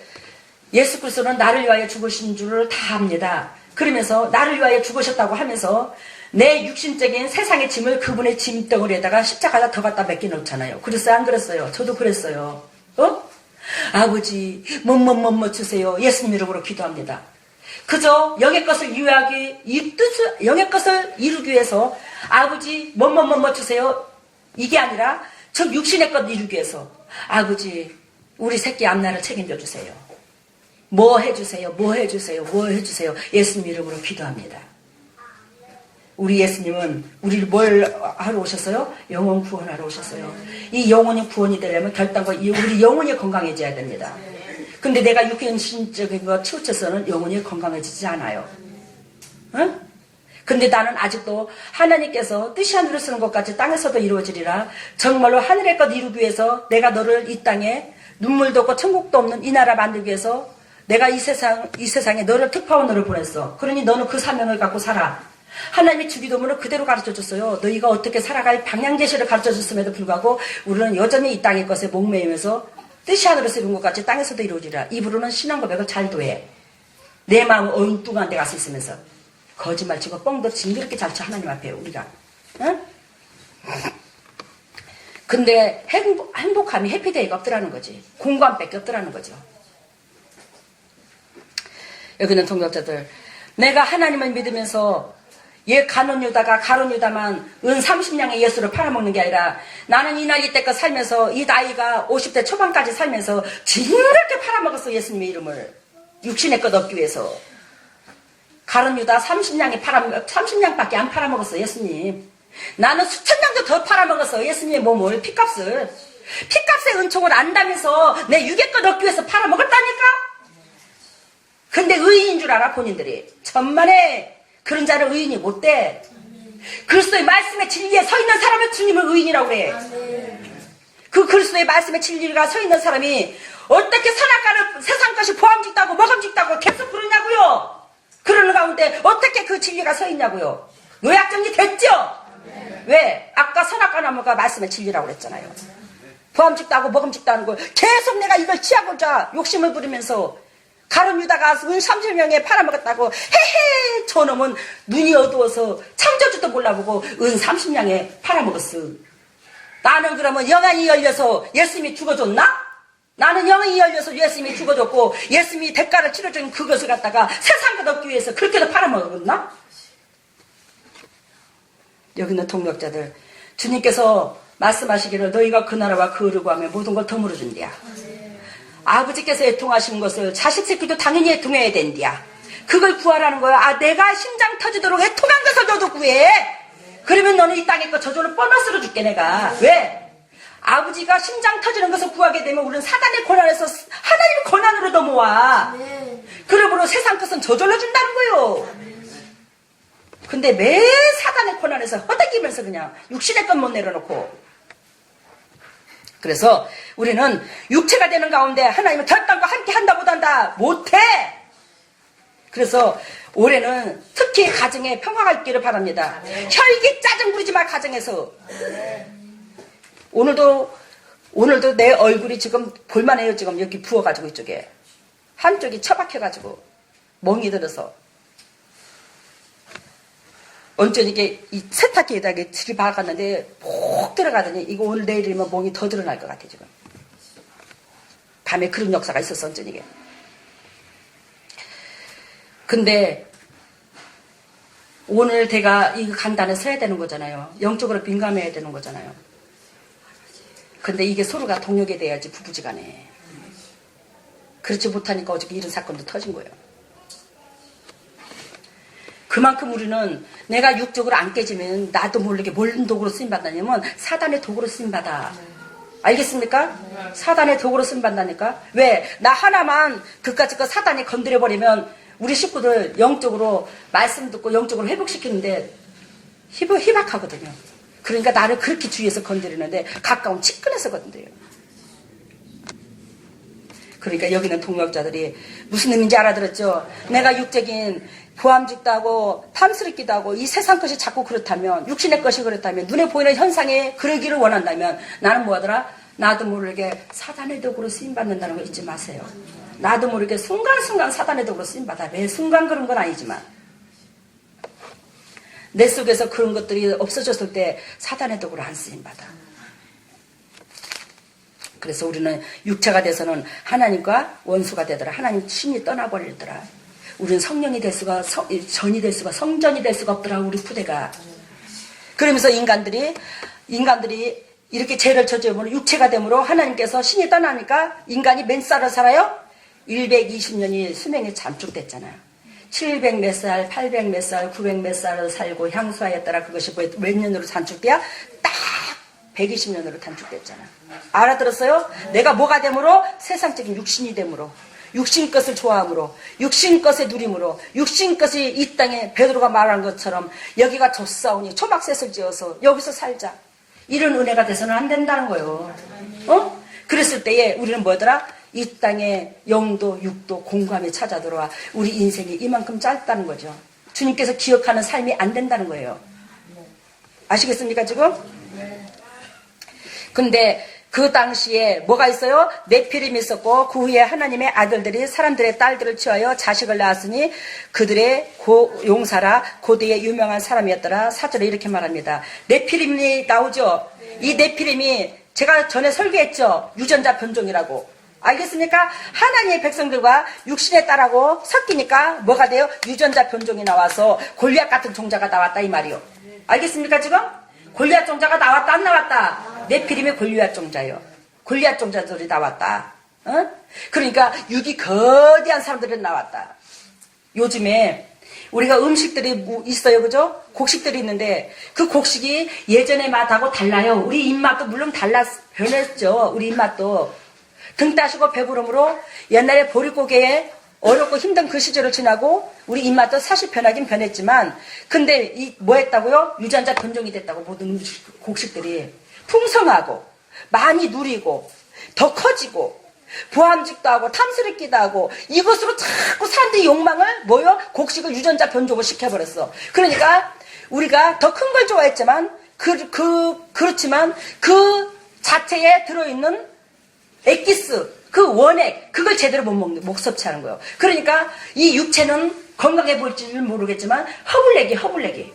예수 그리스도는 나를 위하여 죽으신 줄을 다 압니다. 그러면서 나를 위하여 죽으셨다고 하면서 내 육신적인 세상의 짐을 그분의 짐덩어리에다가 십자가에다 더 갖다 맡겨 놓잖아요. 그랬어요? 안 그랬어요? 저도 그랬어요. 아버지 뭐뭐뭐뭐 주세요. 예수님 이름으로 기도합니다. 그저 영의 것을 영의 것을 이루기 위해서 아버지 뭐뭐뭐뭐 주세요. 이게 아니라 저 육신의 것 이루기 위해서 아버지 우리 새끼 앞날을 책임져 주세요. 뭐 해주세요. 뭐 해주세요. 뭐 해주세요. 예수님 이름으로 기도합니다. 우리 예수님은 우리를 뭘 하러 오셨어요? 영혼 구원하러 오셨어요. 이 영혼이 구원이 되려면 결단과 우리 영혼이 건강해져야 됩니다. 근데 내가 육신적인 거 치우쳐서는 영혼이 건강해지지 않아요. 응? 근데 나는 아직도 하나님께서 뜻이 하늘을 쓰는 것까지 땅에서도 이루어지리라. 정말로 하늘의 것 이루기 위해서 내가 너를 이 땅에 눈물도 없고 천국도 없는 이 나라 만들기 위해서 내가 이 세상에 너를 특파원으로 보냈어. 그러니 너는 그 사명을 갖고 살아. 하나님이 주기도문을 그대로 가르쳐줬어요. 너희가 어떻게 살아갈 방향제시를 가르쳐줬음에도 불구하고 우리는 여전히 이 땅의 것에 목매이면서 뜻이 하늘에서 이룬 것 같이 땅에서도 이루어지라. 입으로는 신앙 고백을 잘 도해. 내 마음은 엉뚱한 데 가서 있으면서 거짓말 치고 뻥도 징그럽게 잘 쳐 하나님 앞에 우리가. 응? 근데 행복함이 해피데이가 없더라는 거지. 공감밖에 없더라는 거죠. 여기는 동역자들, 내가 하나님을 믿으면서 얘 가론유다만 은 30냥의 예수를 팔아먹는 게 아니라 나는 이 나이 때껏 살면서 이 나이가 50대 초반까지 살면서 징그럽게 팔아먹었어. 예수님의 이름을 육신의 것 얻기 위해서. 가론유다 30냥밖에 안 팔아먹었어. 예수님. 나는 수천 냥도 더 팔아먹었어. 예수님의 몸을 피값을. 피값의 은총을 안다면서 내 육의 것 얻기 위해서 팔아먹었다니까. 근데 의인인 줄 알아 본인들이. 천만에 그런 자를 의인이 못돼. 그리스도의 말씀의 진리에 서 있는 사람을 주님을 의인이라고 그래. 그 그리스도의 말씀의 진리가 서 있는 사람이 어떻게 선악과를 세상 것이 보암직다고 먹음직다고 계속 그러냐고요. 그러는 가운데 어떻게 그 진리가 서 있냐고요. 요약정리 됐죠? 왜? 아까 선악과 나무가 말씀의 진리라고 그랬잖아요. 보암직다고 먹음직다는 걸 계속 내가 이걸 취하고자 욕심을 부리면서 가론유다가 은 30명에 팔아먹었다고 헤헤 저놈은 눈이 어두워서 창조주도 몰라보고 은 30냥에 팔아먹었어. 나는 그러면 영안이 열려서 예수님이 죽어줬나? 나는 영안이 열려서 예수님이 죽어줬고 예수님이 대가를 치러준 그것을 갖다가 세상 것 얻기 위해서 그렇게도 팔아먹었나? 여기 있는 동력자들 주님께서 말씀하시기를 너희가 그 나라와 그 의를 구하면 모든 걸 더 물어준대야. 아버지께서 애통하신 것을 자식 새끼도 당연히 애통해야 된디야. 그걸 구하라는 거야. 아, 내가 심장 터지도록 애통한 것을 너도 구해. 그러면 너는 이 땅에 거 저절로 보너스로 줄게 내가. 왜? 아버지가 심장 터지는 것을 구하게 되면 우리는 사단의 고난에서 하나님의 고난으로 넘어와. 그러므로 세상 것은 저절로 준다는 거요. 근데 매 사단의 고난에서 허덕이면서 그냥 육신의 것 못 내려놓고. 그래서 우리는 육체가 되는 가운데 하나님은 결단과 함께 한다 못한다 못해. 그래서 올해는 특히 가정에 평화가 있기를 바랍니다. 혈기 짜증 부리지 마. 가정에서. 오늘도 내 얼굴이 지금 볼만해요. 지금 여기 부어가지고 이쪽에 한쪽이 처박혀가지고 멍이 들어서 언제는 이게 이 세탁기에다 들이박았는데 푹 들어가더니 이거 오늘 내일이면 멍이 더 드러날 것 같아. 지금 밤에 그런 역사가 있었어. 언제는 이게. 근데 오늘 내가 이 강단에 서야 되는 거잖아요. 영적으로 민감해야 되는 거잖아요. 근데 이게 서로가 동력이 돼야지 부부지간에. 그렇지 못하니까 어저께 이런 사건도 터진 거예요. 그만큼 우리는 내가 육적으로 안 깨지면 나도 모르게 뭔 도구로 쓰임받다냐면 사단의 도구로 쓰임받아. 알겠습니까? 사단의 도구로 쓰임받다니까. 왜? 나 하나만 그까짓 거 사단이 건드려버리면 우리 식구들 영적으로 말씀 듣고 영적으로 회복시키는데 희박하거든요. 그러니까 나를 그렇게 주위에서 건드리는데 가까운 측근에서 건드려요. 그러니까 여기는 동역자들이 무슨 의미인지 알아들었죠? 내가 육적인 보암직도 하고 탐스럽기도 하고 이 세상 것이 자꾸 그렇다면 육신의 것이 그렇다면 눈에 보이는 현상에 그러기를 원한다면 나는 뭐하더라? 나도 모르게 사단의 도구로 쓰임받는다는 거 잊지 마세요. 나도 모르게 순간순간 사단의 도구로 쓰임받아. 매 순간 그런 건 아니지만 내 속에서 그런 것들이 없어졌을 때 사단의 도구로 안 쓰임받아. 그래서 우리는 육체가 돼서는 하나님과 원수가 되더라. 하나님 신이 떠나버리더라. 우리는 성령이 될 수가 전이 될 수가 성전이 될 수가 없더라. 우리 부대가. 그러면서 인간들이 이렇게 죄를 저지르면 육체가 되므로 하나님께서 신이 떠나니까 인간이 몇 살을 살아요? 120년이 수명이 잠축됐잖아요. 700 몇 살, 800 몇 살, 900 몇 살을 살고 향수하였더라. 그것이 몇 년으로 단축돼야? 딱 120년으로 단축됐잖아. 알아들었어요? 내가 뭐가 되므로? 세상적인 육신이 되므로. 육신 것을 좋아함으로, 육신 것의 누림으로, 육신 것이 이 땅에 베드로가 말한 것처럼 여기가 좁사오니 초막셋을 지어서 여기서 살자. 이런 은혜가 돼서는 안 된다는 거예요. 그랬을 때에 우리는 뭐더라? 이 땅에 영도, 육도, 공감이 찾아 들어와 우리 인생이 이만큼 짧다는 거죠. 주님께서 기억하는 삶이 안 된다는 거예요. 아시겠습니까 지금? 근데 그 당시에 뭐가 있어요? 네피림이 있었고 그 후에 하나님의 아들들이 사람들의 딸들을 취하여 자식을 낳았으니 그들의 용사라 고대의 유명한 사람이었더라. 4절에 이렇게 말합니다. 네피림이 나오죠. 이 네피림이 제가 전에 설계했죠. 유전자 변종이라고. 알겠습니까? 하나님의 백성들과 육신의 딸하고 섞이니까 뭐가 돼요? 유전자 변종이 나와서 골리앗 같은 종자가 나왔다 이 말이요. 알겠습니까 지금? 골리앗 종자가 나왔다 안 나왔다? 네피림의 골리앗 종자요. 골리앗 종자들이 나왔다. 어? 그러니까 육이 거대한 사람들은 나왔다. 요즘에 우리가 음식들이 있어요, 그죠? 곡식들이 있는데 그 곡식이 예전의 맛하고 달라요. 우리 입맛도 물론 변했죠. 우리 입맛도 등 따시고 배부름으로 옛날에 보릿고개에 어렵고 힘든 그 시절을 지나고 우리 입맛도 사실 변하긴 변했지만 근데 뭐 했다고요? 유전자 변종이 됐다고 모든 곡식들이 풍성하고 많이 누리고 더 커지고 부함직도 하고 탐스럽기도 하고 이것으로 자꾸 사람들이 욕망을 곡식을 유전자 변종을 시켜버렸어. 그러니까 우리가 더 큰 걸 좋아했지만 그렇지만 그 자체에 들어있는 엑기스 그 원액 그걸 제대로 못 섭취하는 거예요. 그러니까 이 육체는 건강해 보일지는 모르겠지만 허블레기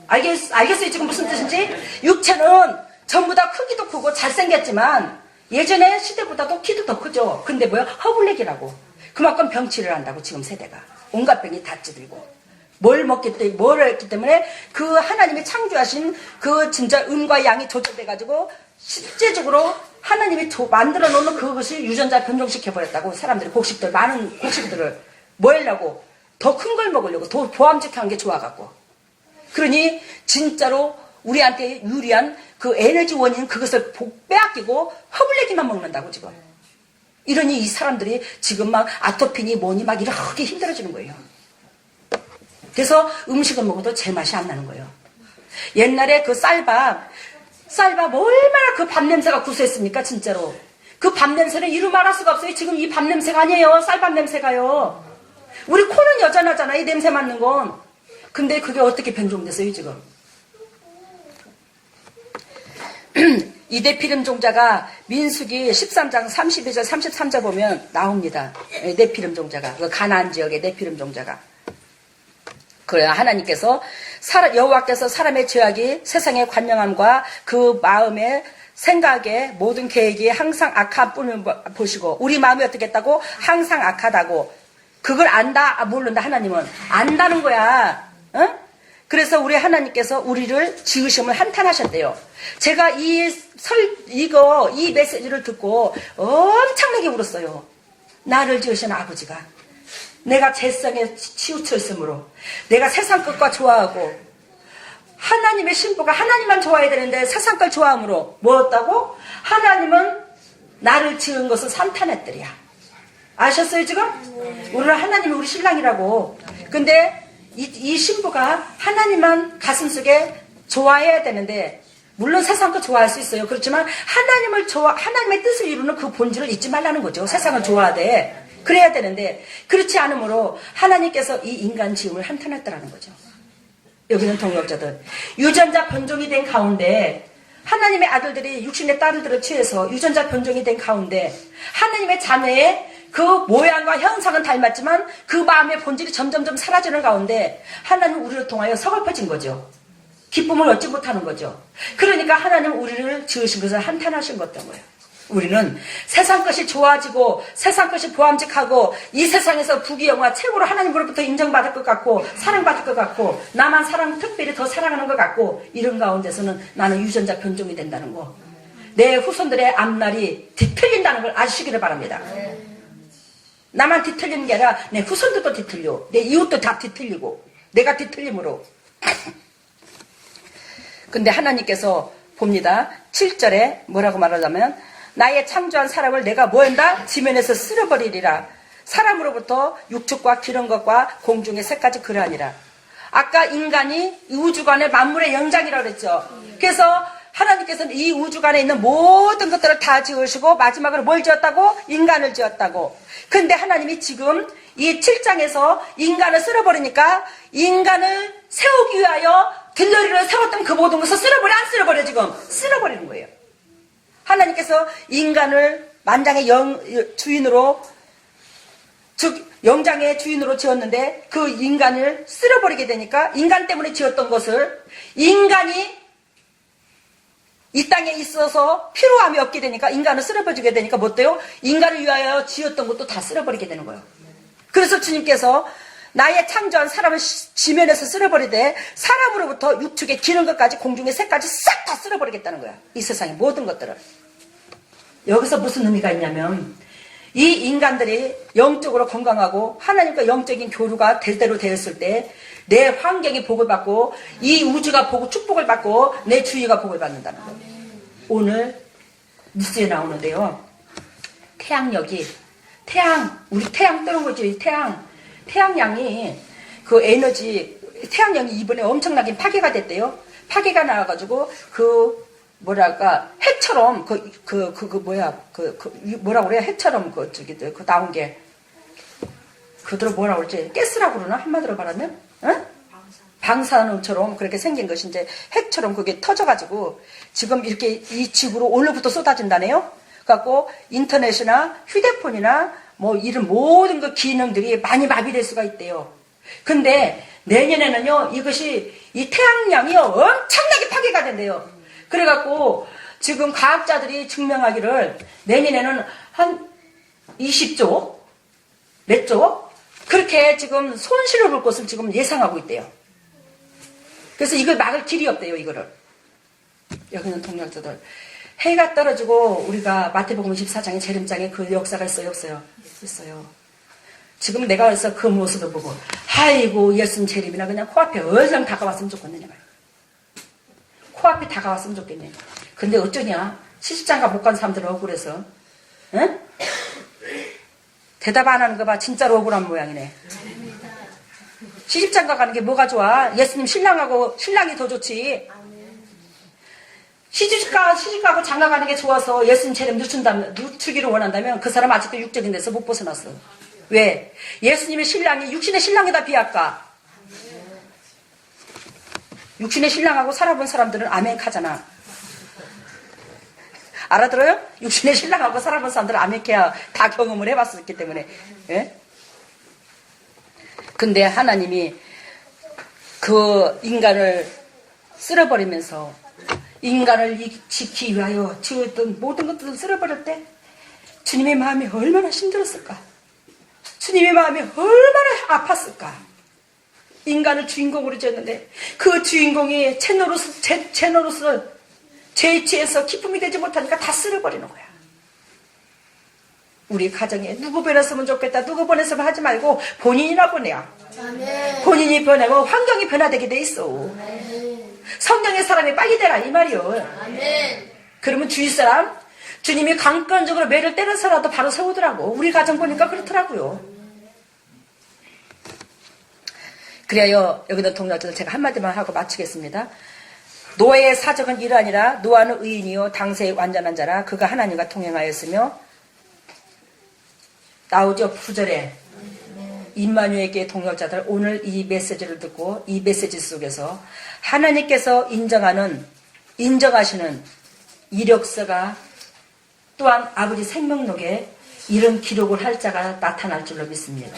알겠어요 지금 무슨 뜻인지? 육체는 전부 다 크기도 크고 잘생겼지만 예전에 시대보다도 키도 더 크죠. 근데 허블레기라고. 그만큼 병치를 한다고 지금 세대가. 온갖 병이 다 찌들고. 뭘 했기 때문에 그 하나님이 창조하신 그 진짜 음과 양이 조절돼가지고 실제적으로 하나님이 만들어 놓는 그것을 유전자 변종시켜버렸다고 사람들이 많은 곡식들을 뭐 하려고? 더 큰 걸 먹으려고. 더 보암직한 게 좋아갖고. 그러니 진짜로 우리한테 유리한 그 에너지 원인 그것을 빼앗기고 허블레기만 먹는다고 지금. 이러니 이 사람들이 지금 막 아토피니 뭐니 막 이렇게 힘들어지는 거예요. 그래서 음식을 먹어도 제맛이 안 나는 거예요. 옛날에 그 쌀밥 얼마나 그 밥 냄새가 구수했습니까 진짜로. 그 밥 냄새는 이루 말할 수가 없어요. 지금 이 밥 냄새가 아니에요. 쌀밥 냄새가요. 우리 코는 여전하잖아 이 냄새 맡는 건. 근데 그게 어떻게 변종됐어요 지금. 이 네피림 종자가 민수기 13장 32절 33절 보면 나옵니다. 네피림 종자가 그 가나안 지역의 네피림 종자가. 그래야 하나님께서 여호와께서 사람의 죄악이 세상의 관영함과 그 마음의 생각의 모든 계획이 항상 악한 뿐을 보시고 우리 마음이 어떻게 했다고? 항상 악하다고. 그걸 안다? 모른다. 하나님은 안다는 거야. 어? 그래서 우리 하나님께서 우리를 지으심을 한탄하셨대요. 제가 이 메시지를 듣고 엄청나게 울었어요. 나를 지으신 아버지가 내가 죄성에 치우쳐 있으므로 내가 세상 것과 좋아하고 하나님의 신부가 하나님만 좋아해야 되는데 세상 걸 좋아함으로 뭐였다고? 하나님은 나를 지은 것을 산탄했더리야. 아셨어요 지금? 우리는 하나님이 우리 신랑이라고. 근데 이 신부가 하나님만 가슴속에 좋아해야 되는데 물론 세상 거 좋아할 수 있어요. 그렇지만 하나님의 뜻을 이루는 그 본질을 잊지 말라는 거죠. 세상을 좋아하되 그래야 되는데 그렇지 않으므로 하나님께서 이 인간 지음을 한탄했다라는 거죠. 여기는 동역자들 유전자 변종이 된 가운데 하나님의 아들들이 육신의 딸들을 취해서 유전자 변종이 된 가운데 하나님의 자녀의 그 모양과 형상은 닮았지만 그 마음의 본질이 점점점 사라지는 가운데 하나님은 우리를 통하여 서글퍼진 거죠. 기쁨을 얻지 못하는 거죠. 그러니까 하나님은 우리를 지으신 것을 한탄하신 것던 거예요. 우리는 세상 것이 좋아지고 세상 것이 보암직하고 이 세상에서 부귀영화 최고로 하나님으로부터 인정받을 것 같고 사랑받을 것 같고 나만 특별히 더 사랑하는 것 같고 이런 가운데서는 나는 유전자 변종이 된다는 거. 내 후손들의 앞날이 뒤틀린다는 걸 아시기를 바랍니다. 나만 뒤틀리는 게 아니라 내 후손들도 뒤틀려. 내 이웃도 다 뒤틀리고 내가 뒤틀림으로. 근데 하나님께서 봅니다. 7절에 뭐라고 말하자면 나의 창조한 사람을 내가 뭐한다? 지면에서 쓸어버리리라. 사람으로부터 육축과 기른 것과 공중의 새까지 그러하니라. 아까 인간이 이 우주간의 만물의 영장이라고 그랬죠. 그래서 하나님께서는 이 우주간에 있는 모든 것들을 다 지으시고 마지막으로 뭘 지었다고? 인간을 지었다고. 근데 하나님이 지금 이 7장에서 인간을 쓸어버리니까 인간을 세우기 위하여 들러리를 세웠던 그 모든 것을 쓸어버려 안 쓸어버려 지금? 쓸어버리는 거예요. 하나님께서 인간을 만장의 주인으로 즉 영장의 주인으로 지었는데 그 인간을 쓸어버리게 되니까 인간 때문에 지었던 것을 인간이 이 땅에 있어서 필요함이 없게 되니까 인간을 쓸어버리게 되니까 뭐 어때요? 인간을 위하여 지었던 것도 다 쓸어버리게 되는 거예요. 그래서 주님께서 나의 창조한 사람을 지면에서 쓸어버리되 사람으로부터 육축에 기는 것까지 공중의 새까지 싹 다 쓸어버리겠다는 거야. 이 세상의 모든 것들을. 여기서 무슨 의미가 있냐면 이 인간들이 영적으로 건강하고 하나님과 영적인 교류가 대대로 되었을 때 내 환경이 복을 받고 이 우주가 축복을 받고 내 주위가 복을 받는다는 거예요. 오늘 뉴스에 나오는데요. 우리 태양 뜨는 거지. 태양양이 그 에너지, 태양양이 이번에 엄청나게 파괴가 됐대요. 파괴가 나와가지고 핵처럼 뭐라고 그래야 핵처럼 나온 게 그대로 뭐라고 그러지? 가스라고 그러나? 한마디로 말하면? 응? 방사능처럼 그렇게 생긴 것이 이제 핵처럼 그게 터져가지고 지금 이렇게 이 지구로 오늘부터 쏟아진다네요? 그래갖고 인터넷이나 휴대폰이나 뭐 이런 모든 그 기능들이 많이 마비될 수가 있대요. 근데 내년에는요, 이 태양양이 엄청나게 파괴가 된대요. 그래갖고 지금 과학자들이 증명하기를 내년에는 한 20조? 몇 조? 그렇게 지금 손실을 볼 것을 지금 예상하고 있대요. 그래서 이걸 막을 길이 없대요, 이거를. 여기는 동력자들. 해가 떨어지고 우리가 마태복음 24장의 재림장에 그 역사가 있어요, 없어요? 있어요. 지금 내가 그래서 그 모습을 보고 아이고 예수님 재림이나 그냥 코앞에 얼른 다가왔으면 좋겠네. 코앞에 다가왔으면 좋겠네. 근데 어쩌냐? 시집장가 못 간 사람들은 억울해서. 응? 대답 안 하는 거 봐. 진짜로 억울한 모양이네. 시집장가 가는 게 뭐가 좋아? 예수님 신랑이 더 좋지. 시집가고 장가 가는 게 좋아서 예수님 재림 늦추기를 원한다면 그 사람 아직도 육적인 데서 못 벗어났어. 왜? 예수님의 신랑이 육신의 신랑에다 비할까? 육신의 신랑하고 살아본 사람들은 아멘하잖아. 알아들어요? 육신의 신랑하고 살아본 사람들은 아멘해야 다 경험을 해봤었기 때문에. 예? 근데 하나님이 그 인간을 쓸어버리면서 인간을 지키기 위하여 지었던 모든 것들을 쓸어버릴 때 주님의 마음이 얼마나 힘들었을까? 주님의 마음이 얼마나 아팠을까? 인간을 주인공으로 지었는데 그 주인공이 제노로서 죄에 취해서 기쁨이 되지 못하니까 다 쓸어버리는 거야. 우리 가정에 누구 보냈으면 좋겠다, 누구 보냈으면 하지 말고 본인이나 보내야. 본인이 변하고 환경이 변화되게 돼 있어. 성령의 사람이 빨리 되라 이 말이요. 그러면 주위 사람 주님이 강권적으로 매를 때려서라도 바로 세우더라고. 우리 가정 보니까 그렇더라고요. 그래요. 여기는 동료들 제가 한마디만 하고 마치겠습니다. 노아의 사적은 이러하니라. 노아는 의인이요 당세의 완전한 자라. 그가 하나님과 동행하였으며 나오죠. 9절에 임마누엘교회 동역자들 오늘 이 메시지를 듣고 이 메시지 속에서 하나님께서 인정하시는 이력서가 또한 아버지 생명록에 이런 기록을 할 자가 나타날 줄로 믿습니다.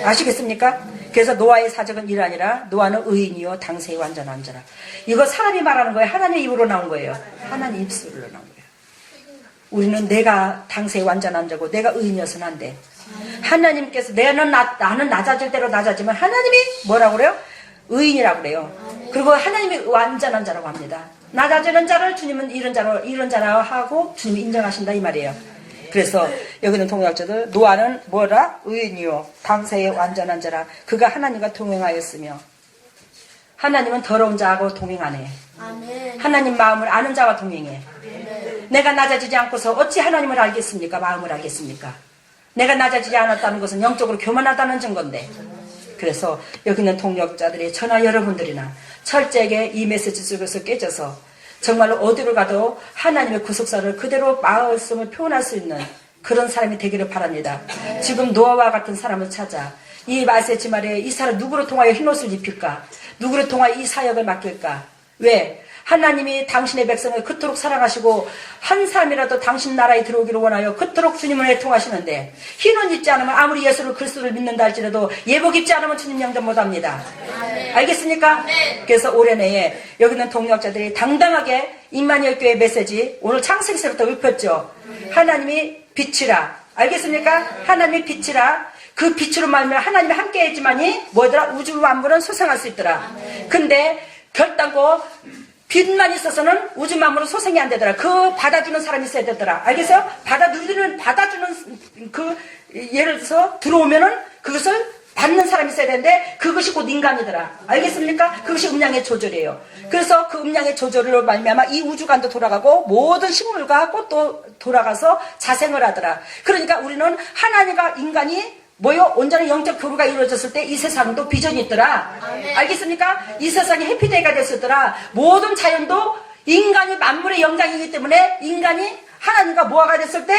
아시겠습니까? 그래서 노아의 사적은 이러하니라. 노아는 의인이요 당세의 완전한 자라. 이거 사람이 말하는 거예요? 하나님의 입으로 나온 거예요? 하나님 입술로 나온 거예요. 우리는 내가 당세의 완전한 자고 내가 의인이어서는 안 돼. 하나님께서 나는 낮아질 대로 낮아지면 하나님이 뭐라고 그래요? 의인이라고 그래요. 그리고 하나님이 완전한 자라고 합니다. 낮아지는 자를 주님은 이런 자라 하고 주님이 인정하신다 이 말이에요. 그래서 여기는 동역자들 노아는 뭐라? 의인이요 당세의 완전한 자라. 그가 하나님과 동행하였으며 하나님은 더러운 자하고 동행 안 해. 하나님 마음을 아는 자와 동행해. 내가 낮아지지 않고서 어찌 하나님을 알겠습니까? 마음을 알겠습니까? 내가 낮아지지 않았다는 것은 영적으로 교만하다는 증거인데. 그래서 여기 있는 동역자들이 저나 여러분들이나 철저하게 이 메시지 속에서 깨져서 정말로 어디로 가도 하나님의 구속사를 그대로 말씀을 표현할 수 있는 그런 사람이 되기를 바랍니다. 지금 노아와 같은 사람을 찾아 이 메시지 말에 이 사람 누구로 통하여 흰옷을 입힐까? 누구로 통하여 이 사역을 맡길까? 왜? 하나님이 당신의 백성을 그토록 사랑하시고 한 사람이라도 당신 나라에 들어오기를 원하여 그토록 주님을 애통하시는데 흰옷 입지 않으면 아무리 예수를 그리스도를 믿는다 할지라도 예복 입지 않으면 주님 영접 못합니다. 알겠습니까? 그래서 올해 내에 여기 있는 동역자들이 당당하게 임마누엘 교회 메시지 오늘 창세기서부터 읊었죠. 하나님이 빛이라. 알겠습니까? 하나님이 빛이라. 그 빛으로 말하면 하나님이 함께 했지만이 뭐더라? 우주 만물은 소생할 수 있더라. 근데 결단코 빛만 있어서는 우주 만물은 소생이 안 되더라. 그 받아주는 사람이 있어야 되더라. 알겠어요? 받아주는 그 예를 들어서 들어오면은 그것을 받는 사람이 있어야 되는데 그것이 곧 인간이더라. 알겠습니까? 그것이 음양의 조절이에요. 그래서 그 음양의 조절로 말미암아 이 우주관도 돌아가고 모든 식물과 꽃도 돌아가서 자생을 하더라. 그러니까 우리는 하나님과 인간이 뭐요? 온전히 영적 교류가 이루어졌을 때 이 세상도 비전이 있더라. 알겠습니까? 이 세상이 해피데이가 됐었더라. 모든 자연도 인간이 만물의 영장이기 때문에 인간이 하나님과 모아가 됐을 때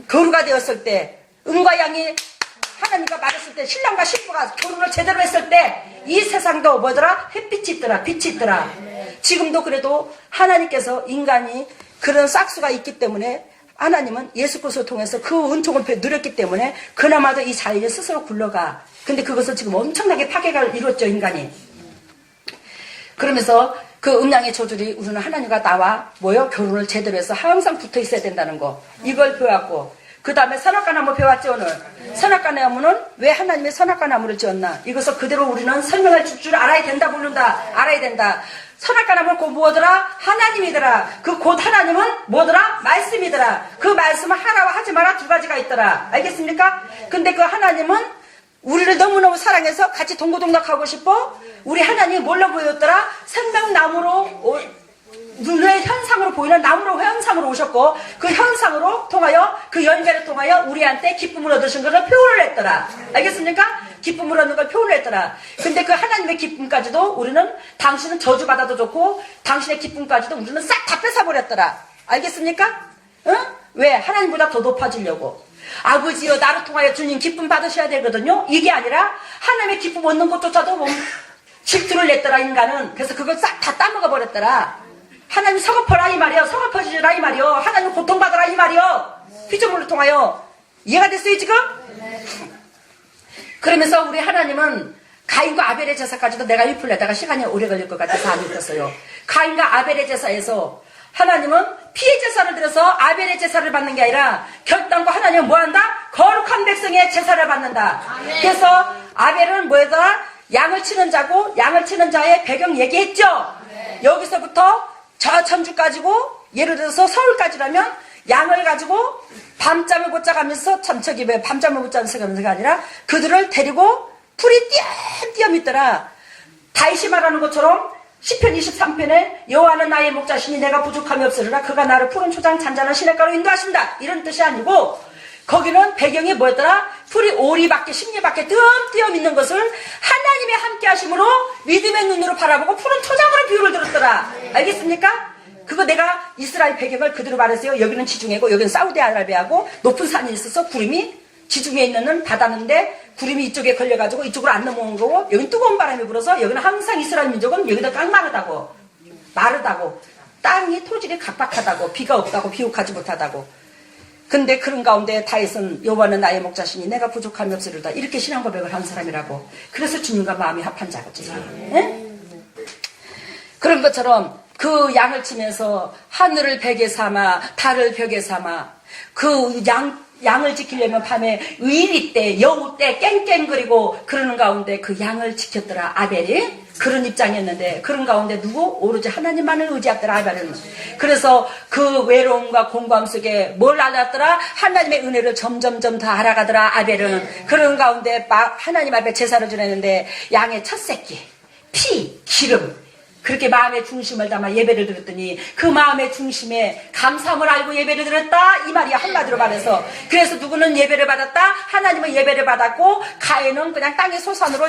교류가 되었을 때 음과 양이 하나님과 맞았을 때 신랑과 신부가 결혼을 제대로 했을 때 이 세상도 뭐더라? 햇빛이 있더라. 빛이 있더라. 지금도 그래도 하나님께서 인간이 그런 싹수가 있기 때문에 하나님은 예수 그리스도를 통해서 그 은총을 누렸기 때문에 그나마도 이 자연이 스스로 굴러가. 근데 그것을 지금 엄청나게 파괴가 이뤘죠, 인간이. 그러면서 그 음양의 조절이 우리는 하나님과 나와 뭐요? 결혼을 제대로 해서 항상 붙어 있어야 된다는 거. 이걸 배웠고 그 다음에 선악과 나무 배웠죠, 오늘. 선악과 나무는 왜 하나님의 선악과 나무를 지었나? 이것을 그대로 우리는 설명할 줄 알아야 된다, 모른다. 알아야 된다. 선악과 나무는 곧 뭐더라? 하나님이더라. 그 곧 하나님은 뭐더라? 말씀이더라. 그 말씀은 하나와 하지 마라 두 가지가 있더라. 알겠습니까? 근데 그 하나님은 우리를 너무너무 사랑해서 같이 동고동락하고 싶어? 우리 하나님이 뭘로 보였더라? 생명나무로 눈의 현상으로 보이는 나무로 현상으로 오셨고 그 현상으로 통하여 그 연결을 통하여 우리한테 기쁨을 얻으신 것을 표현을 했더라. 알겠습니까? 기쁨을 얻는 걸 표현을 했더라. 근데 그 하나님의 기쁨까지도 우리는 당신은 저주받아도 좋고 당신의 기쁨까지도 우리는 싹 다 뺏어버렸더라. 알겠습니까? 응? 왜? 하나님보다 더 높아지려고. 아버지여 나를 통하여 주님 기쁨 받으셔야 되거든요. 이게 아니라 하나님의 기쁨 얻는 것조차도 뭐 질투를 냈더라 인간은. 그래서 그걸 싹 다 따먹어 버렸더라. 하나님 성업하라 이 말이요. 성업하시라 이 말이요. 하나님 고통받으라 이 말이요. 피조물을 통하여. 이해가 됐어요 지금? 그러면서 우리 하나님은 가인과 아벨의 제사까지도 내가 읊으려다가 시간이 오래 걸릴 것 같아서 안 읊었어요. 가인과 아벨의 제사에서 하나님은 피의 제사를 드려서 아벨의 제사를 받는 게 아니라 결단과 하나님은 뭐한다? 거룩한 백성의 제사를 받는다. 그래서 아벨은 뭐였더라? 양을 치는 자고 양을 치는 자의 배경 얘기했죠. 여기서부터 저 천주 가지고 예를 들어서 서울까지라면 양을 가지고 밤잠을 못 자가면서 참 저기 왜 밤잠을 못 자면서가 아니라 그들을 데리고 풀이 띄엄띄엄 있더라. 다윗이 말하는 것처럼 시편 23편에 여호와는 나의 목자시니 내가 부족함이 없으리라. 그가 나를 푸른 초장 잔잔한 시냇가로 인도하신다. 이런 뜻이 아니고 거기는 배경이 뭐였더라? 풀이 오리밖에 십리밖에 띄엄띄엄 있는 것을 하나님의 함께 하심으로 믿음의 눈으로 바라보고 푸른 초장으로 비유를 들었더라. 알겠습니까? 그거 내가 이스라엘 배경을 그대로 말했어요. 여기는 지중해고 여기는 사우디아라비아고 높은 산이 있어서 구름이 지중해에 있는 바다인데 구름이 이쪽에 걸려가지고 이쪽으로 안 넘어온 거고 여기는 뜨거운 바람이 불어서 여기는 항상 이스라엘 민족은 여기다 깡마르다고 마르다고 땅이 토질이 각박하다고 비가 없다고 비옥하지 못하다고. 근데 그런 가운데 다윗은 여호와는 나의 목자시니 내가 부족함이 없으리로다 이렇게 신앙 고백을 한 사람이라고. 그래서 주님과 마음이 합한 자거지. 네? 그런 것처럼 그 양을 치면서 하늘을 베개 삼아 달을 벽에 삼아 그 양을 지키려면 밤에 의리 때 여우 때 깽깽거리고 그러는 가운데 그 양을 지켰더라 아벨이. 그런 입장이었는데 그런 가운데 누구? 오로지 하나님만을 의지했더라 아벨은. 그래서 그 외로움과 공고함 속에 뭘 알았더라? 하나님의 은혜를 점점점 더 알아가더라 아벨은. 그런 가운데 하나님 앞에 제사를 지냈는데 양의 첫 새끼 피 기름 그렇게 마음의 중심을 담아 예배를 드렸더니 그 마음의 중심에 감사함을 알고 예배를 드렸다 이 말이야 한마디로 말해서. 그래서 누구는 예배를 받았다 하나님은 예배를 받았고 가인은 그냥 땅의 소산으로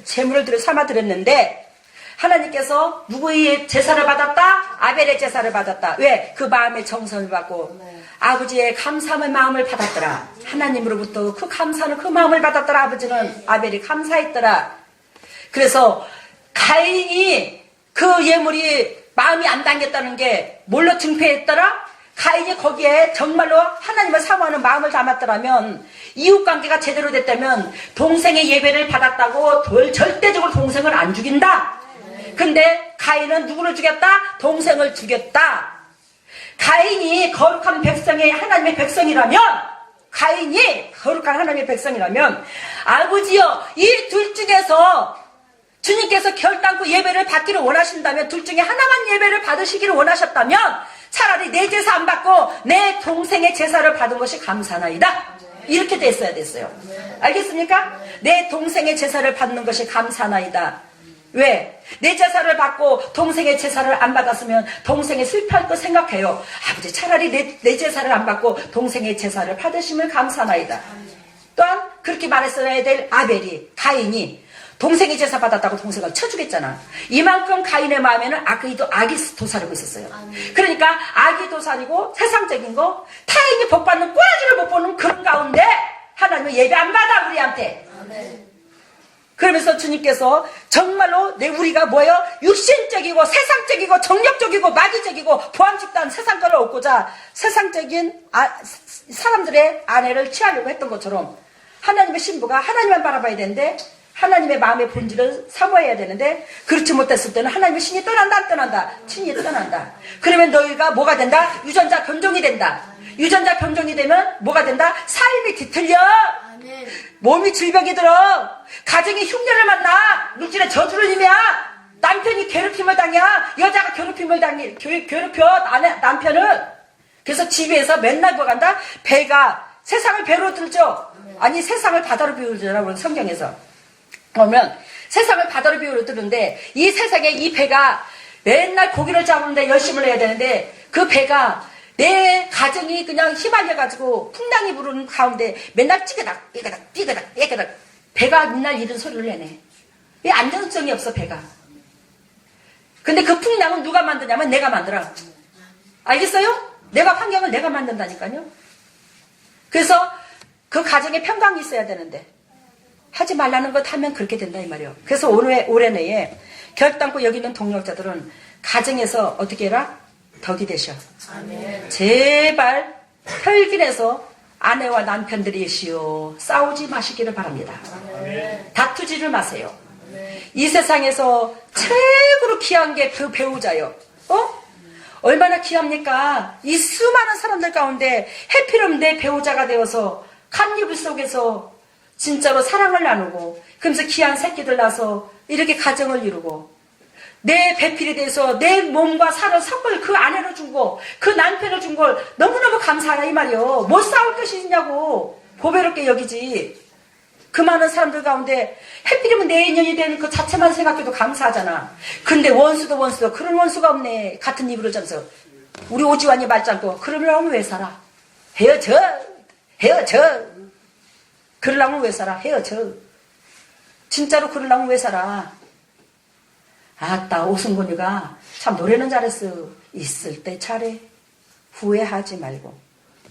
제물을 삼아 드렸는데 하나님께서 누구의 제사를 받았다? 아벨의 제사를 받았다. 왜? 그 마음의 정성을 받고 아버지의 감사함의 마음을 받았더라. 하나님으로부터 그 감사는 그 마음을 받았더라. 아버지는 아벨이 감사했더라. 그래서 가인이 그 예물이 마음이 안 당겼다는 게 뭘로 증표했더라? 가인이 거기에 정말로 하나님을 사모하는 마음을 담았더라면, 이웃관계가 제대로 됐다면 동생의 예배를 받았다고 절대적으로 동생을 안 죽인다. 근데 가인은 누구를 죽였다? 동생을 죽였다. 가인이 거룩한 백성의 하나님의 백성이라면, 가인이 거룩한 하나님의 백성이라면, 아버지여, 이 둘 중에서 주님께서 결단코 예배를 받기를 원하신다면, 둘 중에 하나만 예배를 받으시기를 원하셨다면 차라리 내 제사 안 받고 내 동생의 제사를 받은 것이 감사나이다. 이렇게 됐어야 됐어요. 알겠습니까? 내 동생의 제사를 받는 것이 감사나이다. 왜? 내 제사를 받고 동생의 제사를 안 받았으면 동생이 슬퍼할 거 생각해요. 아버지, 차라리 내 제사를 안 받고 동생의 제사를 받으심을 감사나이다. 또한 그렇게 말했어야 될 아벨이, 가인이 동생의 제사 받았다고 동생을 쳐주겠잖아. 이만큼 가인의 마음에는 악이 도사리고 있었어요. 그러니까 악이 도사리고 세상적인 거, 타인이 복받는 꼬라지를 못 보는 그런 가운데 하나님은 예배 안 받아 우리한테. 그러면서 주님께서 정말로 우리가 뭐예요? 육신적이고 세상적이고 정력적이고 마귀적이고 보암직도한 세상 거를 얻고자 세상적인 사람들의 아내를 취하려고 했던 것처럼, 하나님의 신부가 하나님만 바라봐야 되는데, 하나님의 마음의 본질을 사모해야 되는데, 그렇지 못했을 때는 하나님의 신이 떠난다 안 떠난다? 신이 떠난다. 그러면 너희가 뭐가 된다? 유전자 변종이 된다. 유전자 변종이 되면 뭐가 된다? 삶이 뒤틀려. 몸이 질병이 들어. 가정이 흉년을 만나. 물질의 저주를 임해야. 남편이 괴롭힘을 당해. 여자가 괴롭힘을 괴롭혀 남편을. 그래서 집에서 맨날 뭐 간다? 배가 세상을 배로 들죠. 아니, 세상을 바다로 비우더라고요, 성경에서. 그러면 세상을 바다로 비우는데, 이 세상에 이 배가 맨날 고기를 잡는데 열심을 해야 되는데, 그 배가 내 가정이 그냥 휘말려가지고 풍랑이 부르는 가운데 맨날 찌그닥 배가 맨날 이런 소리를 내네. 이 안정성이 없어, 배가. 근데 그 풍랑은 누가 만드냐면 내가 만들어. 알겠어요? 내가 환경을 내가 만든다니까요. 그래서 그 가정에 평강이 있어야 되는데 하지 말라는 것 하면 그렇게 된다 이 말이에요. 그래서 올해 내에 결단코 여기 있는 동력자들은 가정에서 어떻게 해라? 덕이 되셔. 제발 혈긴해서 아내와 남편들이시오 싸우지 마시기를 바랍니다. 다투지를 마세요. 이 세상에서 최고로 귀한 게 그 배우자요. 얼마나 귀합니까? 이 수많은 사람들 가운데 해피름 내 배우자가 되어서 칸이불 속에서 진짜로 사랑을 나누고, 그러면서 귀한 새끼들 낳아서 이렇게 가정을 이루고, 내 배필이 돼서 내 몸과 살을 선물 그 아내로 준 거, 그 남편을 준 걸 너무너무 감사하다 이 말이요. 뭐 싸울 것이 있냐고 보배롭게 여기지. 그 많은 사람들 가운데 해필이면 내 인연이 되는 그 자체만 생각해도 감사하잖아. 근데 원수도 그런 원수가 없네. 같은 입으로 자면서 우리 오지환이 말짱고 그러려면 왜 살아? 헤어져. 그러려면 왜 살아? 헤어져. 진짜로 그러려면 왜 살아? 아따, 오승곤이가 참 노래는 잘했어. 있을 때 잘해. 후회하지 말고.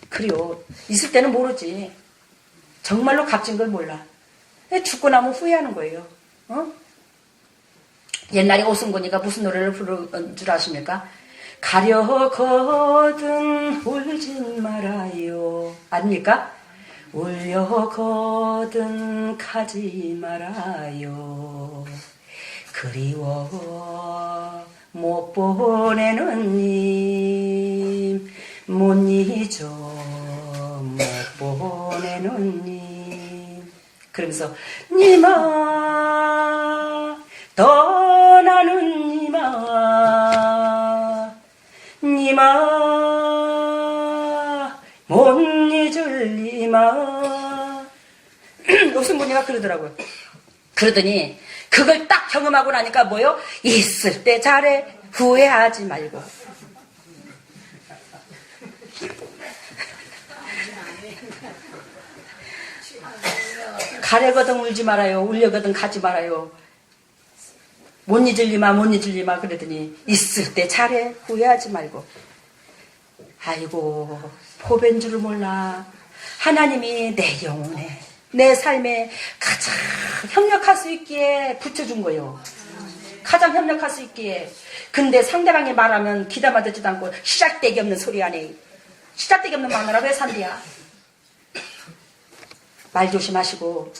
그래요. 있을 때는 모르지. 정말로 값진 걸 몰라. 죽고 나면 후회하는 거예요. 옛날에 오승곤이가 무슨 노래를 부른 줄 아십니까? 가려거든 울진 말아요. 아닙니까? 울려거든 가지 말아요. 그리워 못 보내는 님 못 잊어 못 보내는 님. 그러면서 님아 떠나는 님아 못 잊을 님아. 오승곤이가 그러더라고요. 그러더니 그걸 딱 경험하고 나니까 뭐요? 있을 때 잘해. 후회하지 말고. 가래거든 울지 말아요. 울려거든 가지 말아요. 못 잊을리마 그러더니 있을 때 잘해. 후회하지 말고. 아이고, 포배인 줄을 몰라. 하나님이 내 영혼에 내 삶에 가장 협력할 수 있기에 붙여준 거요. 가장 협력할 수 있기에. 근데 상대방이 말하면 귀담아 듣지도 않고 시작되기 없는 소리 하네. 시작되기 없는 마누라 왜 산디야? 말 조심하시고.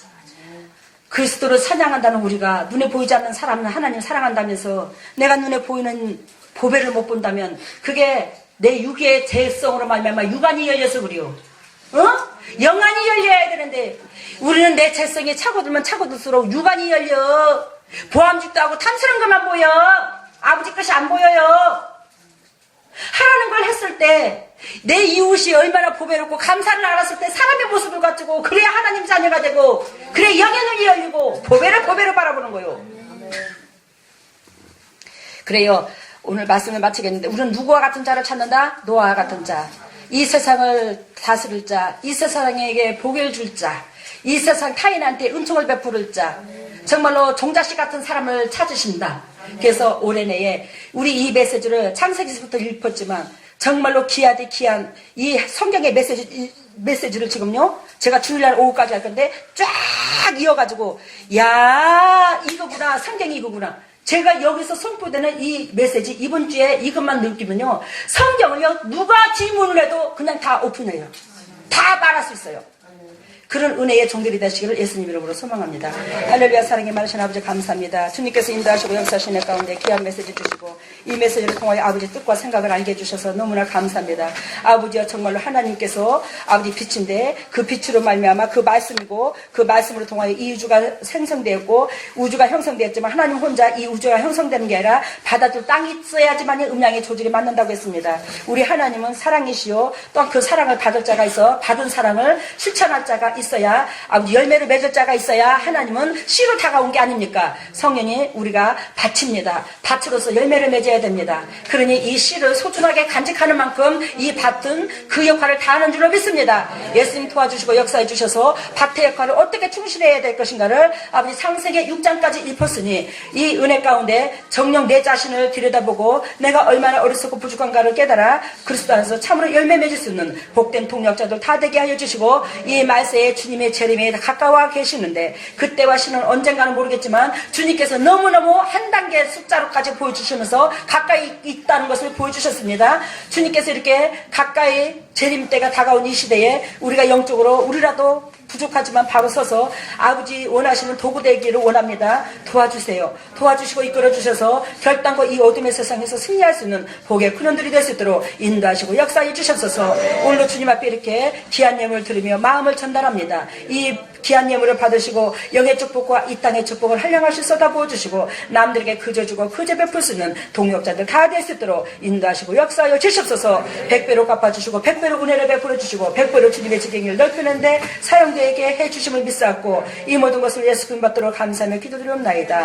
그리스도를 찬양한다는 우리가 눈에 보이지 않는 사람은 하나님 사랑한다면서 내가 눈에 보이는 보배를 못 본다면 그게 내 육의 죄성으로 말미암아 육안이 열려서 그래요. 영안이 열려야 되는데 우리는 내 죄성이 차고들면 차고들수록 육안이 열려. 보암직도 하고 탐스러운 것만 보여. 아버지 것이 안 보여요. 하라는 걸 했을 때 내 이웃이 얼마나 보배롭고 감사를 알았을 때 사람의 모습을 갖추고 그래야 하나님 자녀가 되고 그래야 영의 눈이 열리고 보배를 바라보는 거요. 그래요. 오늘 말씀을 마치겠는데 우리는 누구와 같은 자를 찾는다? 노아와 같은 자. 이 세상을 다스릴 자. 이 세상에게 복을 줄 자. 이 세상 타인한테 은총을 베풀을 자. 정말로 종자씨 같은 사람을 찾으신다. 그래서 올해 내에 우리 이 메시지를 창세기서부터 읽었지만 정말로 귀하디 귀한 이 성경의 메시지를 지금요 제가 주일날 오후까지 할 건데 쫙 이어가지고 야 이거구나 성경이 이거구나. 제가 여기서 선포되는 이 메시지 이번 주에 이것만 느끼면요 성경을요 누가 질문을 해도 그냥 다 오픈해요. 다 말할 수 있어요. 그런 은혜의 종들이 되시기를 예수님 이름으로 소망합니다. 할렐루야. 사랑의 많으신 아버지 감사합니다. 주님께서 인도하시고 역사하시는 가운데 귀한 메시지 주시고 이 메시지를 통하여 아버지 뜻과 생각을 알게 해주셔서 너무나 감사합니다. 아버지여 정말로 하나님께서 아버지 빛인데 그 빛으로 말미암아 그 말씀이고 그 말씀으로 통하여 이 우주가 생성되었고 우주가 형성되었지만 하나님 혼자 이 우주가 형성되는 게 아니라 바다도 땅이 있어야지만 음양의 조직이 맞는다고 했습니다. 우리 하나님은 사랑이시요 또한 그 사랑을 받을 자가 있어 받은 사랑을 실천할 자가 있어야 아버지 열매를 맺을 자가 있어야 하나님은 씨로 다가온 게 아닙니까? 성령이 우리가 밭입니다. 밭으로서 열매를 맺어야 됩니다. 그러니 이 씨를 소중하게 간직하는 만큼 이 밭은 그 역할을 다하는 줄로 믿습니다. 예수님 도와주시고 역사해 주셔서 밭의 역할을 어떻게 충실해야 될 것인가를 아버지 창세기 6장까지 읊었으니 이 은혜 가운데 정녕 내 자신을 들여다보고 내가 얼마나 어리석고 부족한가를 깨달아 그리스도 안에서 참으로 열매 맺을 수 있는 복된 동력자들 다 되게 하여 주시고 이 말세에 주님의 재림에 가까워 계시는데 그때와 시는 언젠가는 모르겠지만 주님께서 너무너무 한 단계 숫자로까지 보여주시면서 가까이 있다는 것을 보여주셨습니다. 주님께서 이렇게 가까이 재림 때가 다가온 이 시대에 우리가 영적으로 우리라도 부족하지만 바로 서서 아버지 원하시는 도구 되기를 원합니다. 도와주세요. 도와주시고 이끌어주셔서 결단과 이 어둠의 세상에서 승리할 수 있는 복의 근원들이 될 수 있도록 인도하시고 역사해 주셔서 오늘도 주님 앞에 이렇게 귀한 예물을 드리며 마음을 전달합니다. 이 귀한 예물을 받으시고 영의 축복과 이 땅의 축복을 한량하시 쏟아 부어주시고 남들에게 그저주고 그저 베풀 수 있는 동역자들 다 될 수 있도록 인도하시고 역사하여 주시옵소서. 100배로 갚아주시고 100배로 은혜를 베풀어 주시고 100배로 주님의 지경을 넓히는데 사용되게 해주심을 믿사옵고 이 모든 것을 예수 그리스도 받도록 감사하며 기도드리옵나이다.